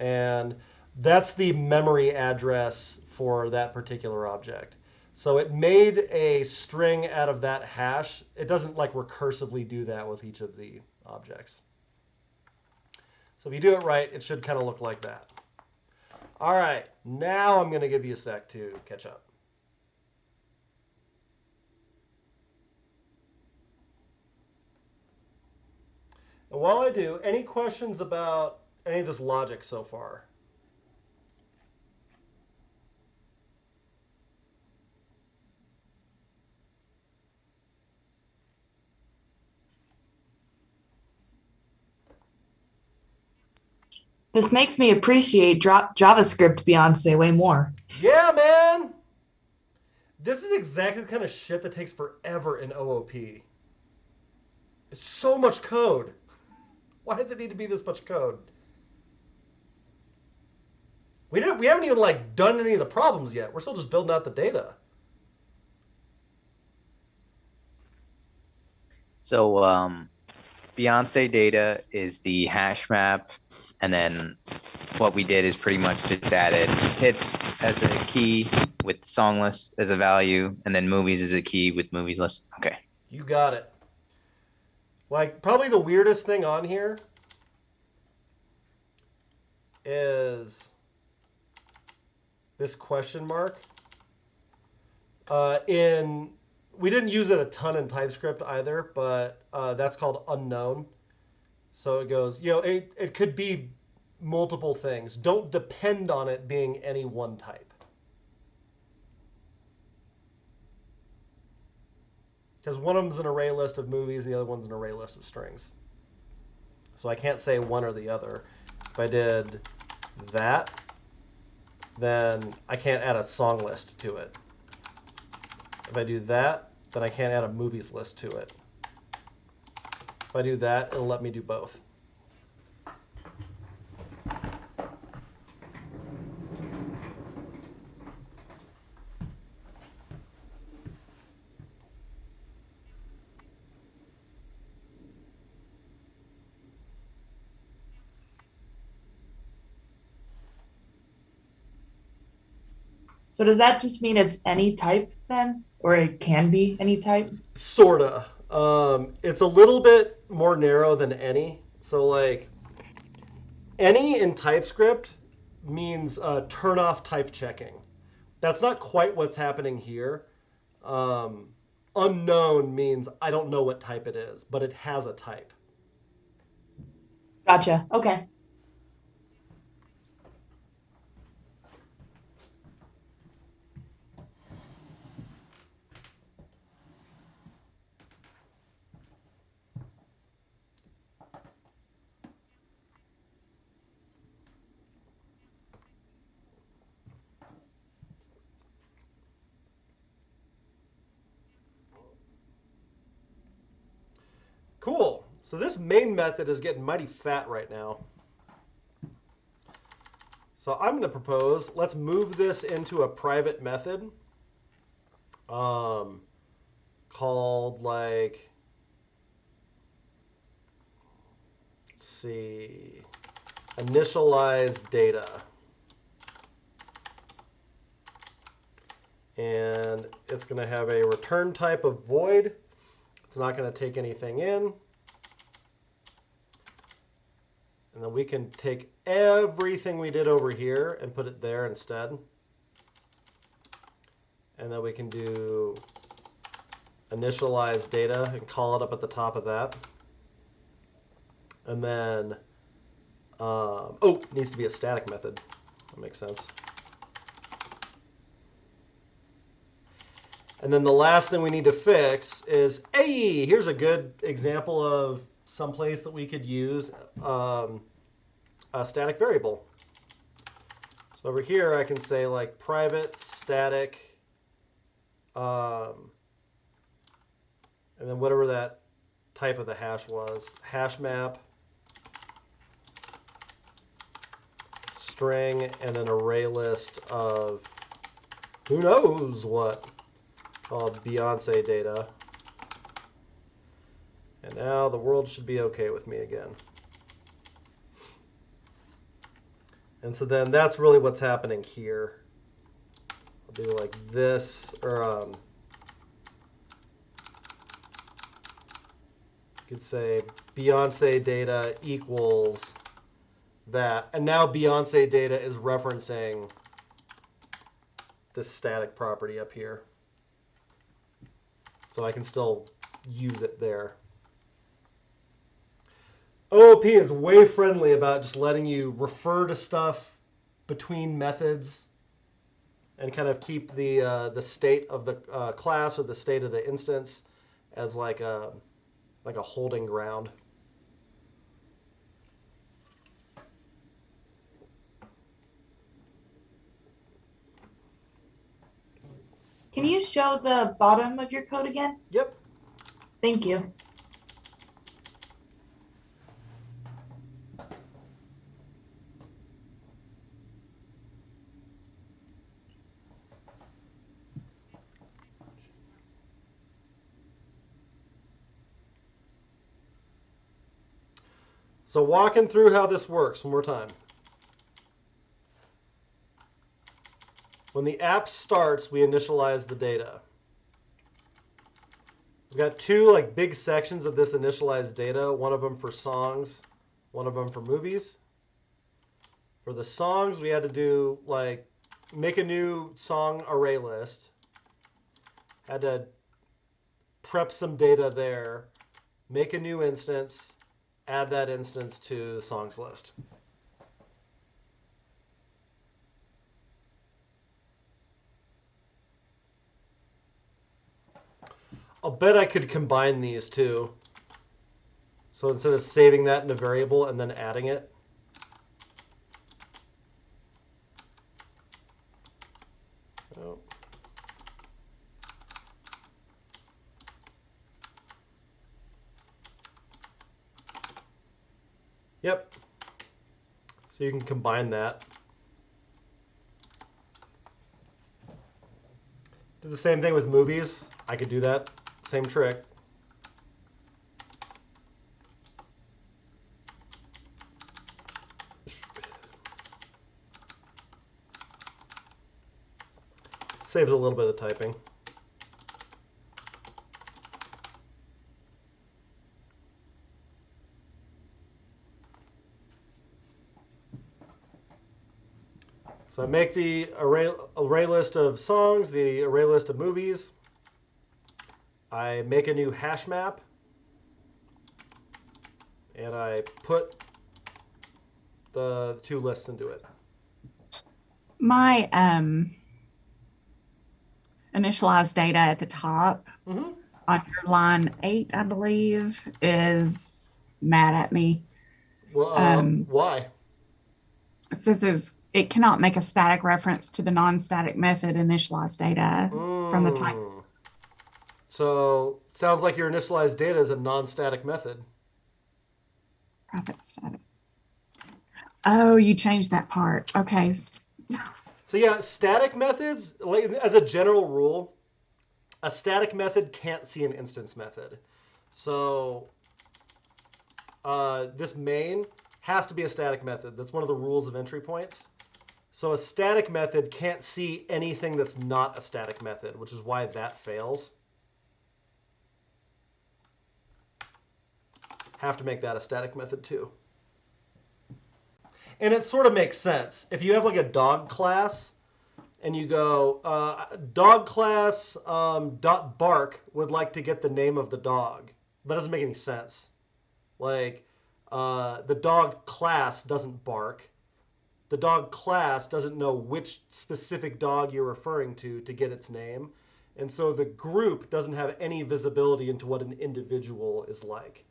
And that's the memory address for that particular object. So it made a string out of that hash. It doesn't like recursively do that with each of the objects. So if you do it right, it should kind of look like that. All right, now I'm going to give you a sec to catch up. And while I do, any questions about any of this logic so far? This makes me appreciate JavaScript Beyonce way more. Yeah, man! This is exactly the kind of shit that takes forever in OOP. It's so much code. Why does it need to be this much code? We haven't even like done any of the problems yet. We're still just building out the data. So Beyonce data is the hash map, and then what we did is pretty much just added hits as a key with song list as a value, and then movies as a key with movies list. Okay. You got it. Like, probably the weirdest thing on here is this question mark. We didn't use it a ton in TypeScript either, but that's called unknown. So it goes, it could be multiple things. Don't depend on it being any one type. Because one of them's an array list of movies, the other one's an array list of strings. So I can't say one or the other. If I did that, then I can't add a song list to it. If I do that, then I can't add a movies list to it. If I do that, it'll let me do both. So does that just mean it's any type then? Or it can be any type? Sorta. It's a little bit more narrow than any. So like any in TypeScript means turn off type checking. That's not quite what's happening here. Unknown means I don't know what type it is, but it has a type. Gotcha. Okay. Cool. So this main method is getting mighty fat right now. So I'm going to propose, let's move this into a private method called like, let's see, initialize data. And it's going to have a return type of void. It's not going to take anything in. And then we can take everything we did over here and put it there instead. And then we can do initialize data and call it up at the top of that. And then, it needs to be a static method. That makes sense. And then the last thing we need to fix is, hey, here's a good example of some place that we could use a static variable. So over here, I can say like private static, and then whatever that type of the hash was. Hash map, string, and an array list of who knows what, called Beyonce data. And now the world should be okay with me again. And so then that's really what's happening here. I'll do like this, or you could say Beyonce data equals that. And now Beyonce data is referencing this static property up here. So I can still use it there. OOP is way friendly about just letting you refer to stuff between methods and kind of keep the state of the class or the state of the instance as like a holding ground. Can you show the bottom of your code again? Yep. Thank you. So walking through how this works one more time. When the app starts, we initialize the data. We've got two like big sections of this initialized data, one of them for songs, one of them for movies. For the songs, we had to do like make a new song array list. Had to prep some data there, make a new instance, add that instance to the songs list. I'll bet I could combine these two. So instead of saving that in a variable and then adding it, oh. Yep. So you can combine that. Do the same thing with movies. I could do that. Same trick. Saves a little bit of typing. So I make the array list of songs, the array list of movies. I make a new hash map. And I put the two lists into it. My initialized data at the top on your line 8, I believe, is mad at me. Well, why? It says it cannot make a static reference to the non-static method initialized data from the type. So sounds like your initialized data is a non-static method. Private static. Oh, you changed that part. Okay. So yeah, static methods, like as a general rule, a static method can't see an instance method. So this main has to be a static method. That's one of the rules of entry points. So a static method can't see anything that's not a static method, which is why that fails. Have to make that a static method too. And it sort of makes sense. If you have like a dog class and you go, dog class dot bark would like to get the name of the dog. That doesn't make any sense. Like the dog class doesn't bark. The dog class doesn't know which specific dog you're referring to get its name. And so the group doesn't have any visibility into what an individual is like.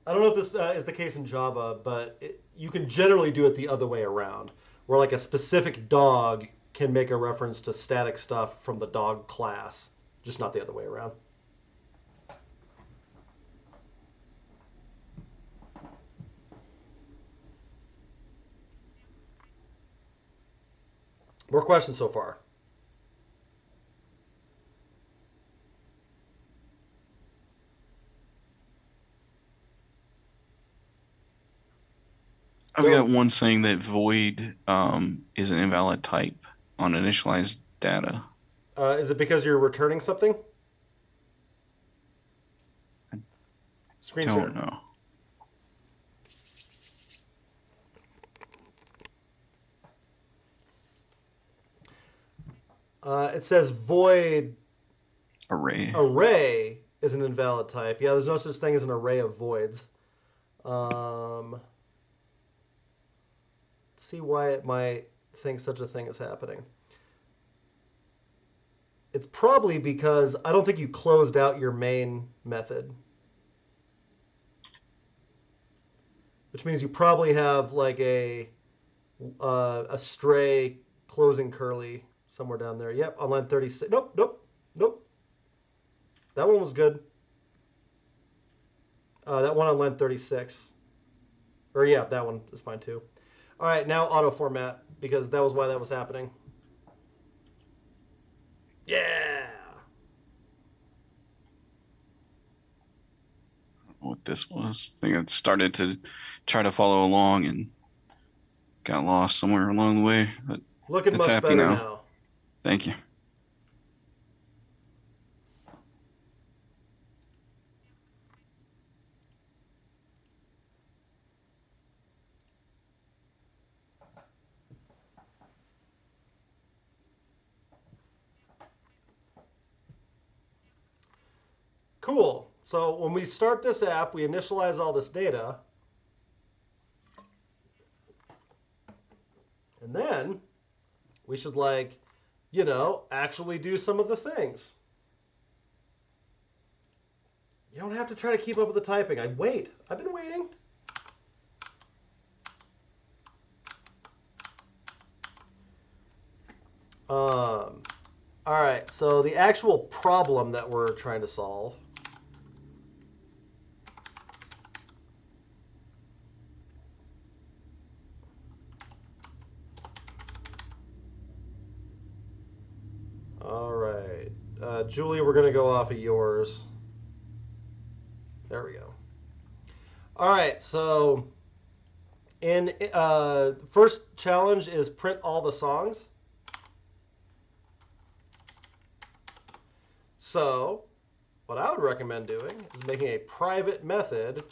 I don't know if this is the case in Java, but you can generally do it the other way around, where like a specific dog can make a reference to static stuff from the dog class, just not the other way around. More questions so far? I've got one saying that void is an invalid type on initialized data. Is it because you're returning something? Screen share. Don't know. It says void array is an invalid type. Yeah, there's no such thing as an array of voids. Let's see why it might think such a thing is happening. It's probably because I don't think you closed out your main method. Which means you probably have like a stray closing curly somewhere down there. Yep, on line 36. Nope. That one was good. That one on line 36. Or yeah, that one is fine too. All right, now auto format, because that was why that was happening. Yeah. What this was. I think I started to try to follow along and got lost somewhere along the way. But looking it's much happy better now. now. Thank you. Cool. So when we start this app, we initialize all this data. And then we should, like, you know, actually do some of the things. You don't have to try to keep up with the typing. I've been waiting. All right, so the actual problem that we're trying to solve. All right, Julie, we're going to go off of yours. There we go. All right, so in first challenge is print all the songs. So what I would recommend doing is making a private method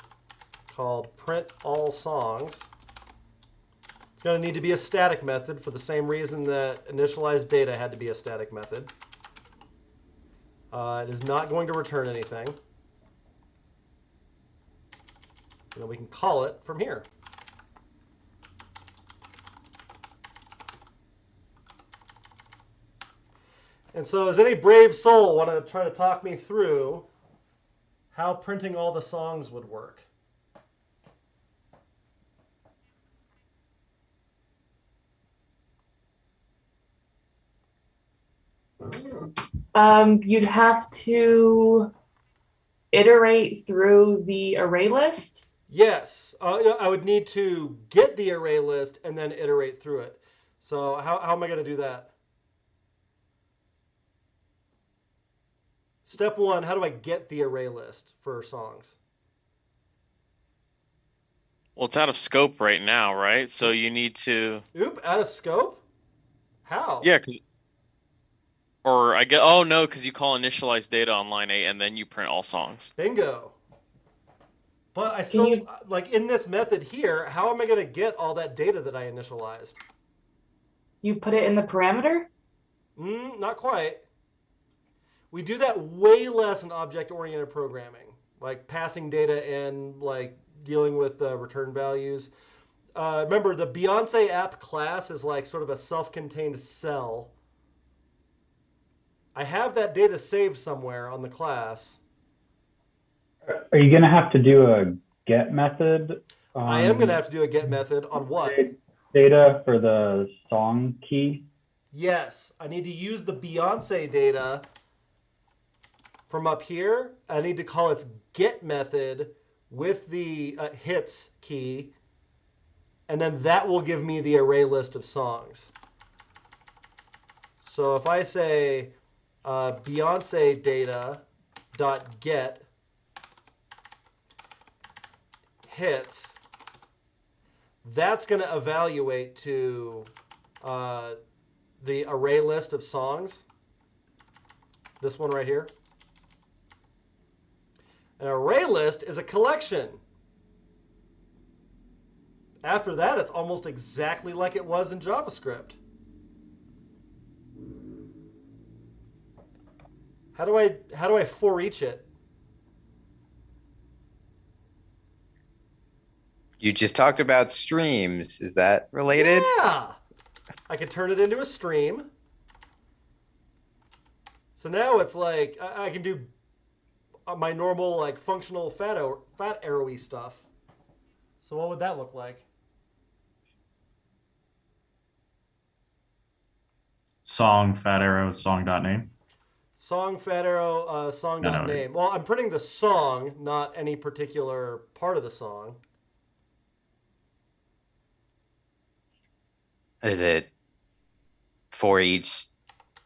called print all songs. It's going to need to be a static method for the same reason that initialized data had to be a static method. It is not going to return anything. And then we can call it from here. And so does any brave soul want to try to talk me through how printing all the songs would work? You'd have to iterate through the array list. Yes, I would need to get the array list and then iterate through it. So how am I going to do that? Step one, how do I get the array list for songs? Well, it's out of scope right now, right? So you need to. Oop, out of scope? How? Yeah, or I get. Oh no, because you call initialize data on line 8 and then you print all songs. Bingo. But I still, like in this method here, how am I going to get all that data that I initialized? You put it in the parameter? Not quite. We do that way less in object-oriented programming, like passing data in, like dealing with return values. Remember, the Beyonce app class is like sort of a self-contained cell. I have that data saved somewhere on the class. Are you going to have to do a get method? I am going to have to do a get method on what? Data for the song key? Yes, I need to use the Beyonce data from up here. I need to call its get method with the hits key, and then that will give me the array list of songs. So if I say Beyonce data dot get hits, that's going to evaluate to the array list of songs. This one right here. An array list is a collection. After that, it's almost exactly like it was in JavaScript. How do I for each it? You just talked about streams. Is that related? Yeah. I could turn it into a stream. So now it's like I can do my normal like functional fat arrowy stuff. So what would that look like? Song, fat arrow, song.name. Song, fat arrow, song No, dot name. Well, I'm printing the song, not any particular part of the song. Is it for each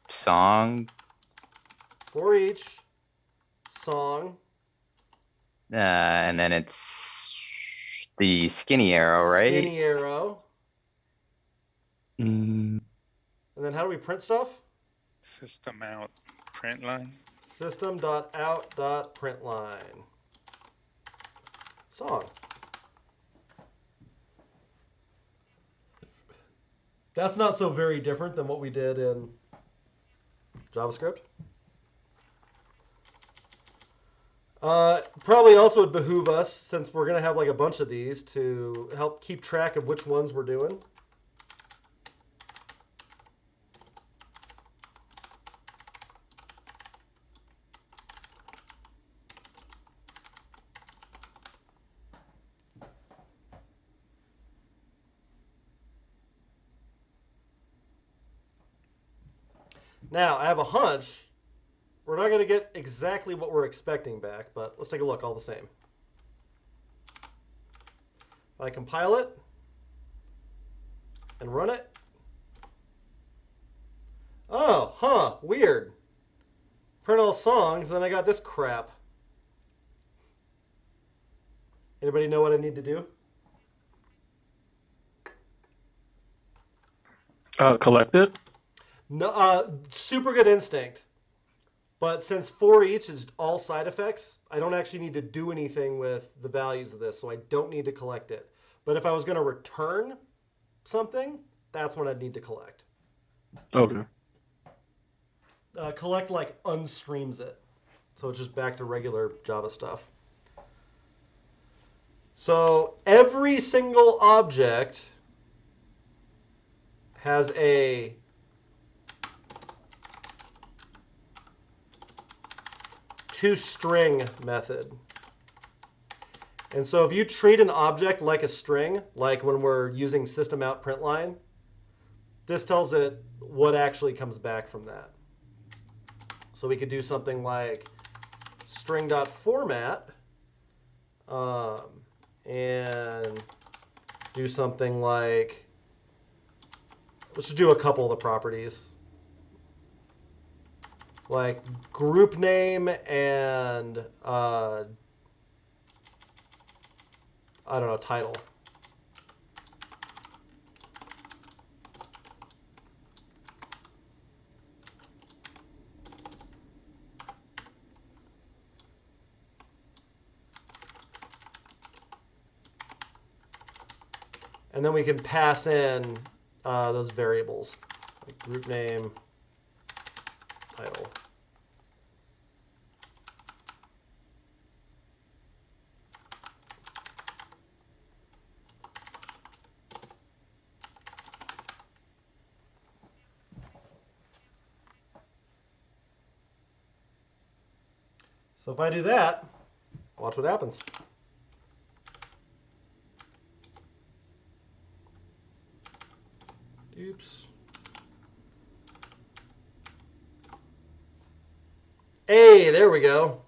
song? For each song. And then it's the skinny arrow, right? Skinny arrow. Mm. And then how do we print stuff? System out print line. System.out.println. Song. That's not so very different than what we did in JavaScript. Probably also would behoove us, since we're going to have like a bunch of these, to help keep track of which ones we're doing. Now, I have a hunch we're not going to get exactly what we're expecting back, but let's take a look all the same. If I compile it and run it. Oh, huh, weird. Print all songs, then I got this crap. Anybody know what I need to do? Collect it. No, super good instinct. But since for each is all side effects, I don't actually need to do anything with the values of this, so I don't need to collect it. But if I was going to return something, that's when I'd need to collect. Okay. Collect like unstreams it. So it's just back to regular Java stuff. So every single object has a toString method. And so if you treat an object like a string, like when we're using system out println, this tells it what actually comes back from that. So we could do something like string.format and do something like, let's just do a couple of the properties. Like group name and, I don't know, title. And then we can pass in those variables, like group name, title. So if I do that, watch what happens. Oops. Hey, there we go.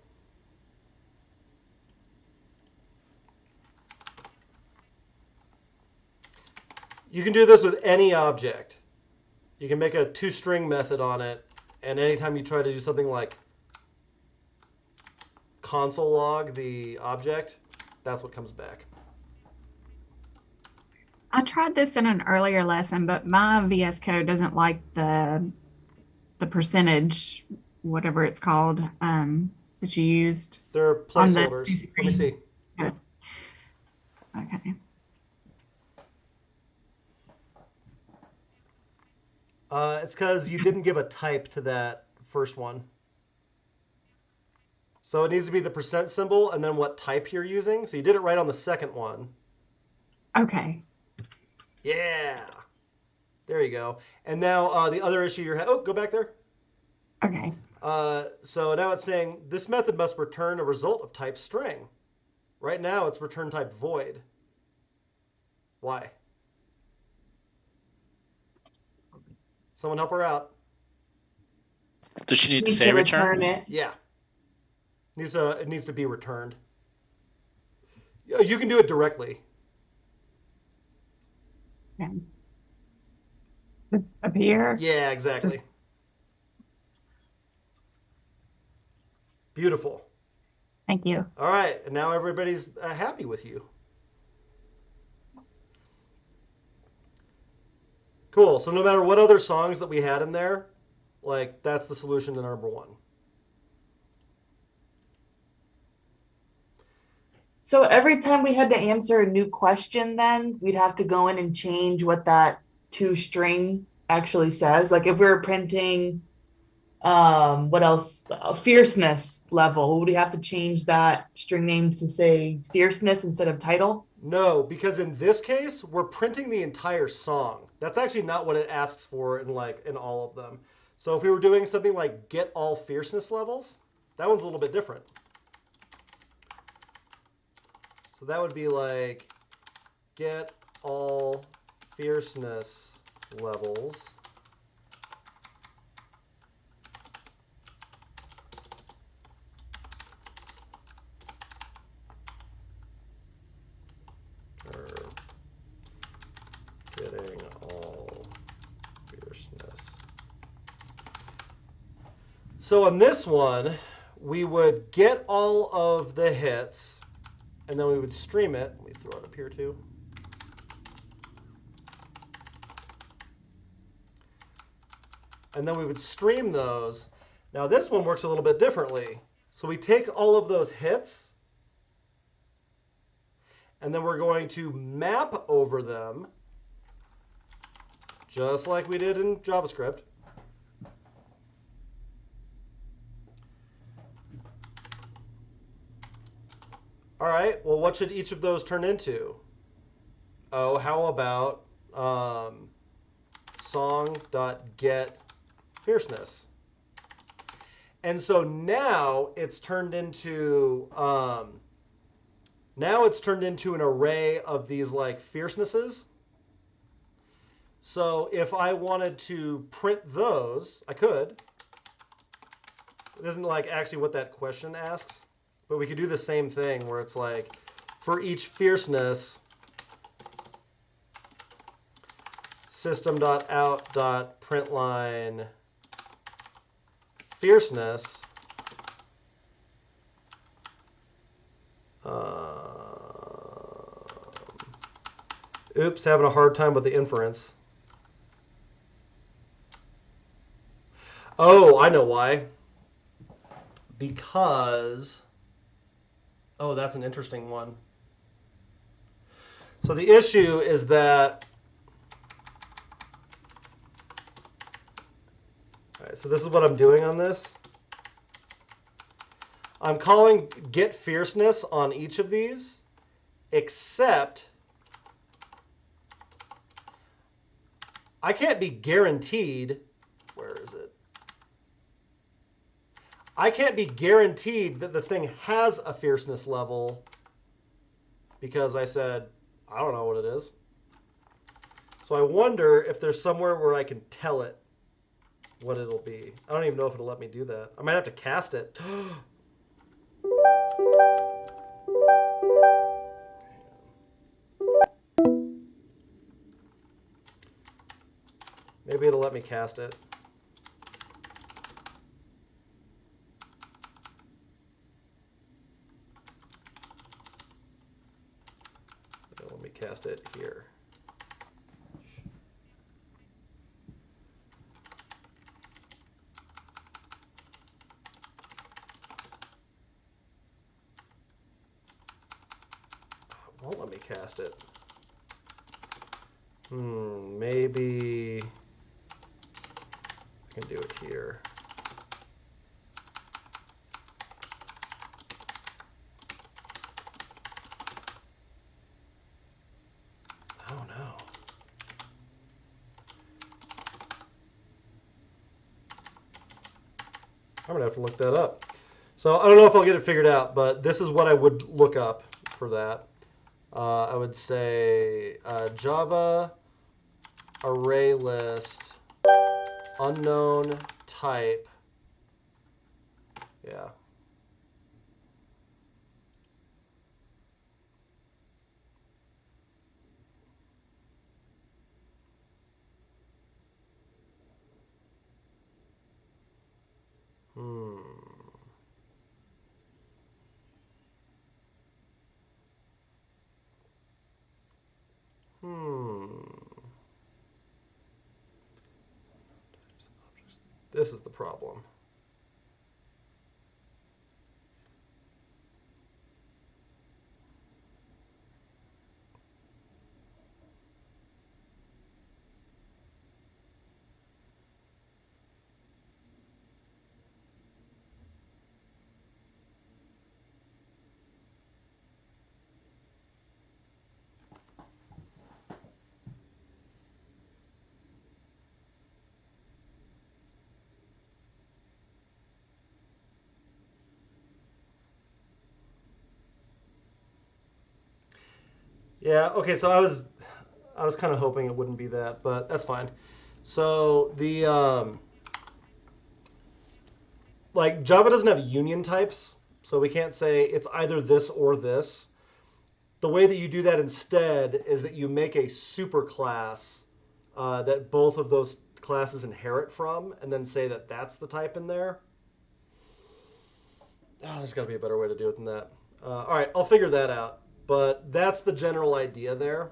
You can do this with any object. you can make a toString method on it, and anytime you try to do something like console log the object, that's what comes back. I tried this in an earlier lesson, but my VS Code doesn't like the percentage, whatever it's called, that you used. They're placeholders. Let me see. Good. Okay. It's because you didn't give a type to that first one. So it needs to be the percent symbol and then what type you're using. So you did it right on the second one. Okay. Yeah. There you go. And now the other issue you're oh, go back there. Okay. So now it's saying this method must return a result of type string. Right now it's return type void. Why? Someone help her out. Does she need to Needs say return? it. Yeah. It needs to be returned. You can do it directly. Okay. Just appear? Yeah, exactly. Beautiful. Thank you. All right, and now everybody's happy with you. Cool. So no matter what other songs that we had in there, like that's the solution to number one. So every time we had to answer a new question, then we'd have to go in and change what that toString actually says. Like if we were printing, what else? Fierceness level. Would we have to change that string name to say fierceness instead of title? No, because in this case, we're printing the entire song. That's actually not what it asks for in all of them. So if we were doing something like get all fierceness levels, that one's a little bit different. So that would be like get all fierceness levels. Or getting all fierceness. So on this one, we would get all of the hits, and then we would stream it. Let me throw it up here too. And then we would stream those. Now this one works a little bit differently. So we take all of those hits, and then we're going to map over them, just like we did in JavaScript. All right, well, what should each of those turn into? Oh, how about song.getFierceness? And so now it's turned into an array of these like fiercenesses. So if I wanted to print those, I could. It isn't like actually what that question asks, but we could do the same thing where it's like for each fierceness, system.out.println fierceness. Oops, having a hard time with the inference. Oh, I know why. Because, oh, that's an interesting one. So the issue is that, all right, so this is what I'm doing on this. I'm calling get fierceness on each of these, except I can't be guaranteed, where is it? I can't be guaranteed that the thing has a fierceness level because I said, I don't know what it is. So I wonder if there's somewhere where I can tell it what it'll be. I don't even know if it'll let me do that. I might have to cast it. Maybe it'll let me cast it. Let me cast it here. Won't let me cast it. Maybe I can do it here. Oh no. I'm gonna have to look that up. So I don't know if I'll get it figured out, but this is what I would look up for that. I would say Java array list unknown type. Yeah. This is the problem. Yeah, okay, so I was kind of hoping it wouldn't be that, but that's fine. So the like Java doesn't have union types, so we can't say it's either this or this. The way that you do that instead is that you make a superclass that both of those classes inherit from, and then say that that's the type in there. Oh, there's got to be a better way to do it than that. All right, I'll figure that out. But that's the general idea there,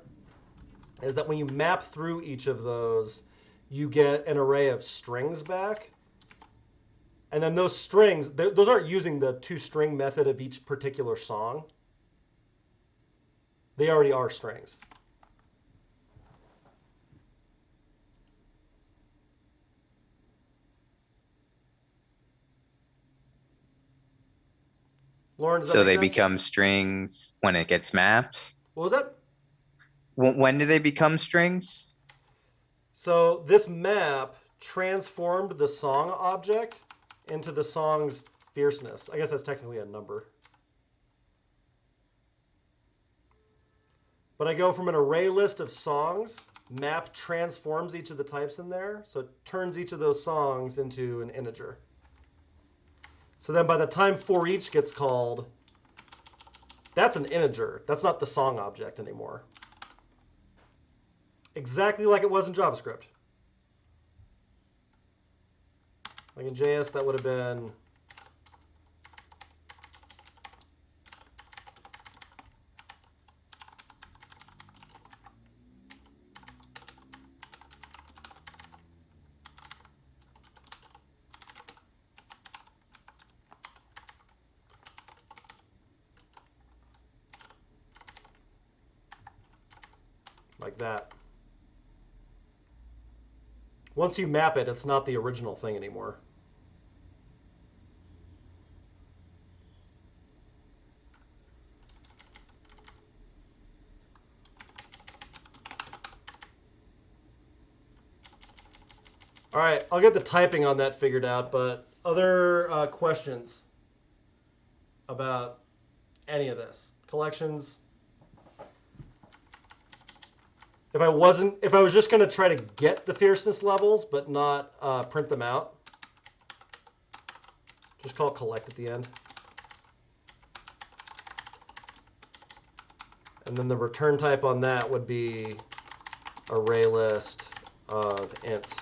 is that when you map through each of those, you get an array of strings back. And then those strings, those aren't using the toString method of each particular song. They already are strings. Lauren, does that So make they sense? become strings when it gets mapped? What was that? When do they become strings? So this map transformed the song object into the song's fierceness. I guess that's technically a number. But I go from an array list of songs, map transforms each of the types in there, so it turns each of those songs into an integer. So then by the time for each gets called, that's an integer. That's not the song object anymore. Exactly like it was in JavaScript. Like in JS, that would have been like that. Once you map it, it's not the original thing anymore. All right, I'll get the typing on that figured out, but other questions about any of this? Collections? If I was just going to try to get the fierceness levels, but not print them out, just call collect at the end. And then the return type on that would be array list of ints.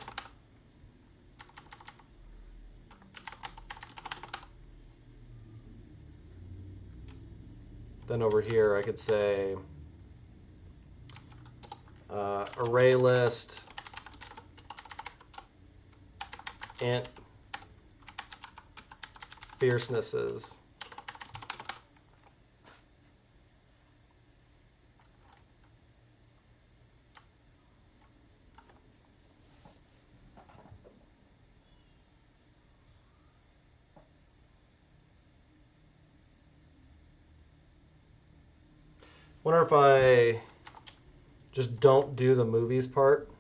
Then over here, I could say array list int fiercenesses. Wonder if I just don't do the movies part.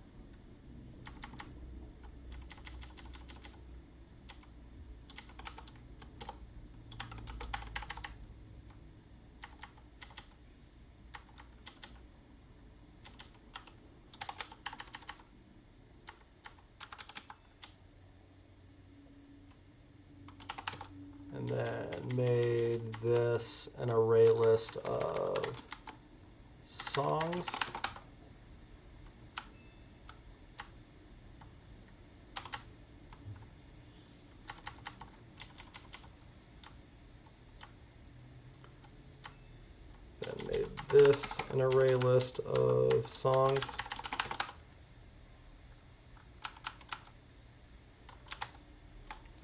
And then made this an array list of songs. Then made this an array list of songs.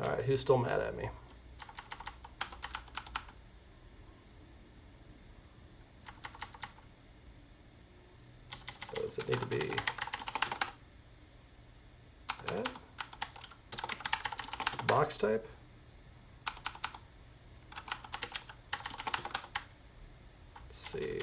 All right, who's still mad at me? Does it need to be that? Box type? Let's see.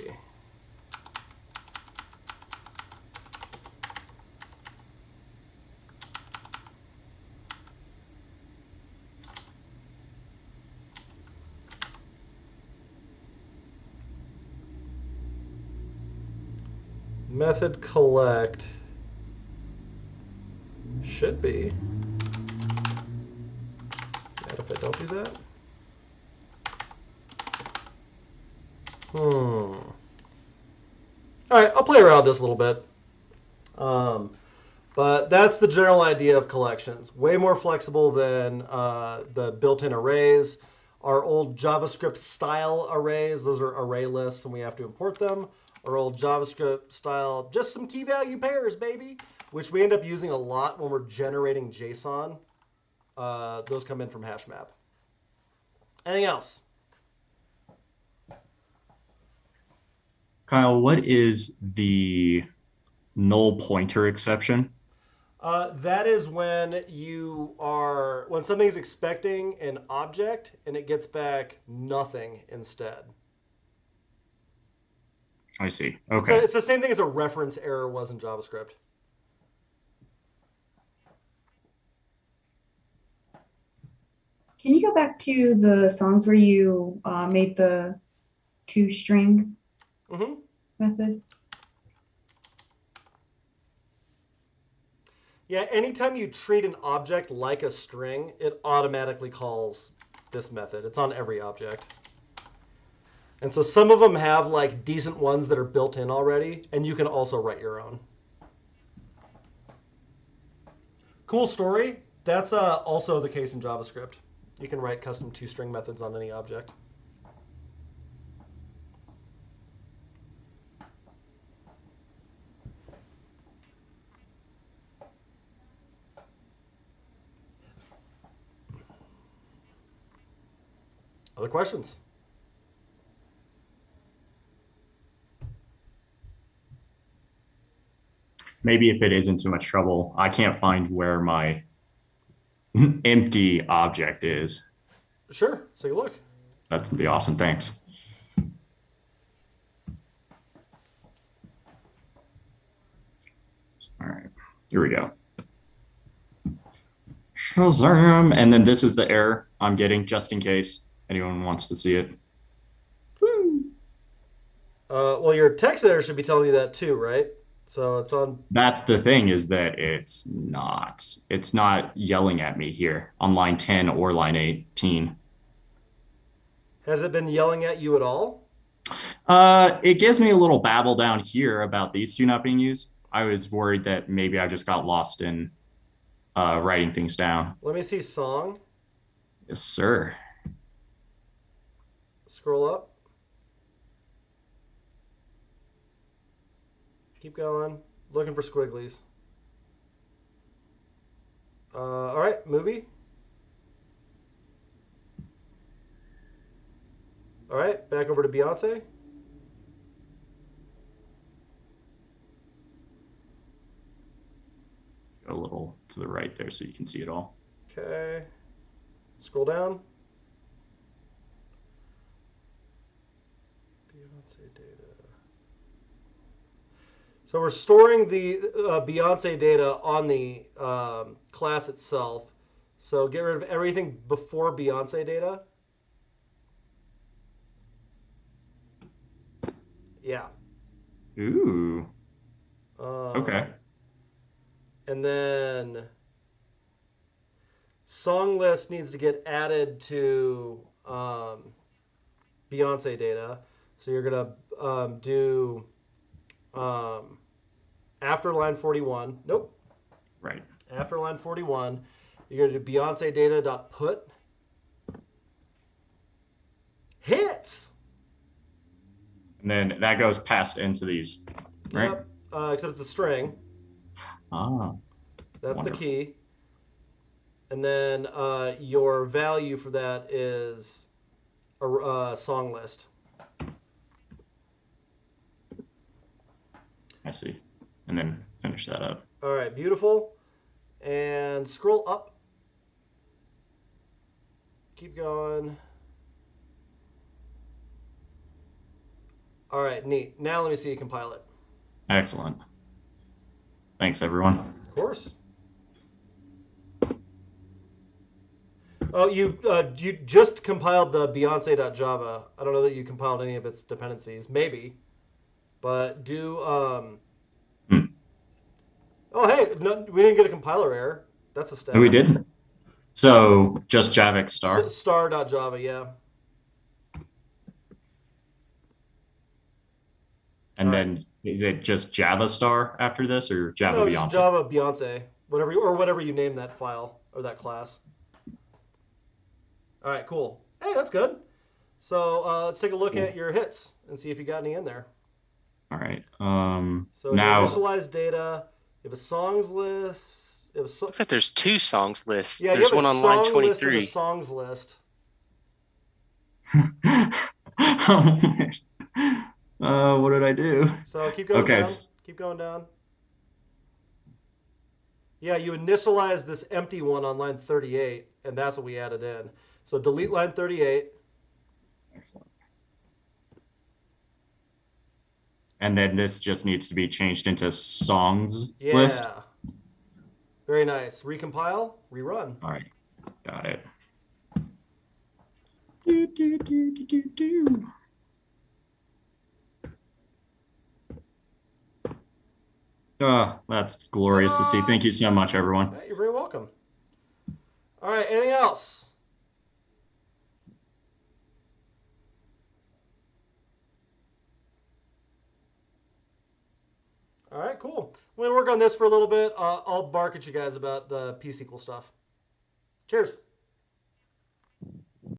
Method collect should be. And if I don't do that? All right, I'll play around with this a little bit. But that's the general idea of collections. Way more flexible than the built-in arrays. Our old JavaScript style arrays, those are array lists and we have to import them. Our old JavaScript style, just some key value pairs, baby, which we end up using a lot when we're generating JSON. Those come in from HashMap. Anything else? Kyle, what is the null pointer exception? That is when when something's expecting an object and it gets back nothing instead. I see. Okay. It's the same thing as a reference error was in JavaScript. Can you go back to the songs where you made the toString method? Yeah, anytime you treat an object like a string, it automatically calls this method. It's on every object. And so some of them have like decent ones that are built in already, and you can also write your own. Cool story. That's also the case in JavaScript. You can write custom toString methods on any object. Other questions? Maybe if it isn't too much trouble, I can't find where my empty object is. Sure, let's take a look. That'd be awesome. Thanks. All right, here we go. Shazam! And then this is the error I'm getting, just in case anyone wants to see it. Well, your text editor should be telling you that too, right? So it's on. That's the thing, is that it's not yelling at me here on line 10 or line 18. Has it been yelling at you at all? It gives me a little babble down here about these two not being used. I was worried that maybe I just got lost in writing things down. Let me see song. Yes, sir. Scroll up. Keep going. Looking for squigglies. All right, movie. All right, back over to Beyonce. Go a little to the right there so you can see it all. Okay. Scroll down. Beyonce data. So we're storing the Beyonce data on the class itself. So get rid of everything before Beyonce data. Yeah. Ooh. Okay. And then song list needs to get added to Beyonce data. So you're going to do after line 41. Nope. Right. After line 41, you're going to do Beyonce data.put hits. And then that goes past into these, right? Yep. Except it's a string. Ah. That's wonderful. the key. And then your value for that is a song list. I see. And then finish that up. All right, beautiful. And scroll up. Keep going. All right, neat. Now let me see you compile it. Excellent. Thanks, everyone. Of course. Oh, you just compiled the Beyonce.java. I don't know that you compiled any of its dependencies. Maybe. But do... Oh, hey, no, we didn't get a compiler error. That's a step. No, we didn't. So just Javix star. Star.java, yeah. And then is it just Java star after this or Java No, Beyonce? just Java Beyonce, whatever you name that file or that class. All right, cool. Hey, that's good. So let's take a look at your hits and see if you got any in there. All right. So now you initialize data. You have a songs list. Looks like there's two songs lists. Yeah, there's you have one a on line song list and 23. a songs list. What did I do? So keep going Okay. down. Keep going down. Yeah, you initialize this empty one on line 38, and that's what we added in. So delete line 38. Excellent. And then this just needs to be changed into songs list. Yeah. Very nice. Recompile, rerun. All right. Got it. That's glorious to see. Thank you so much, everyone. You're very welcome. All right, anything else? All right, cool. We're going to work on this for a little bit. I'll bark at you guys about the P-SQL stuff. Cheers.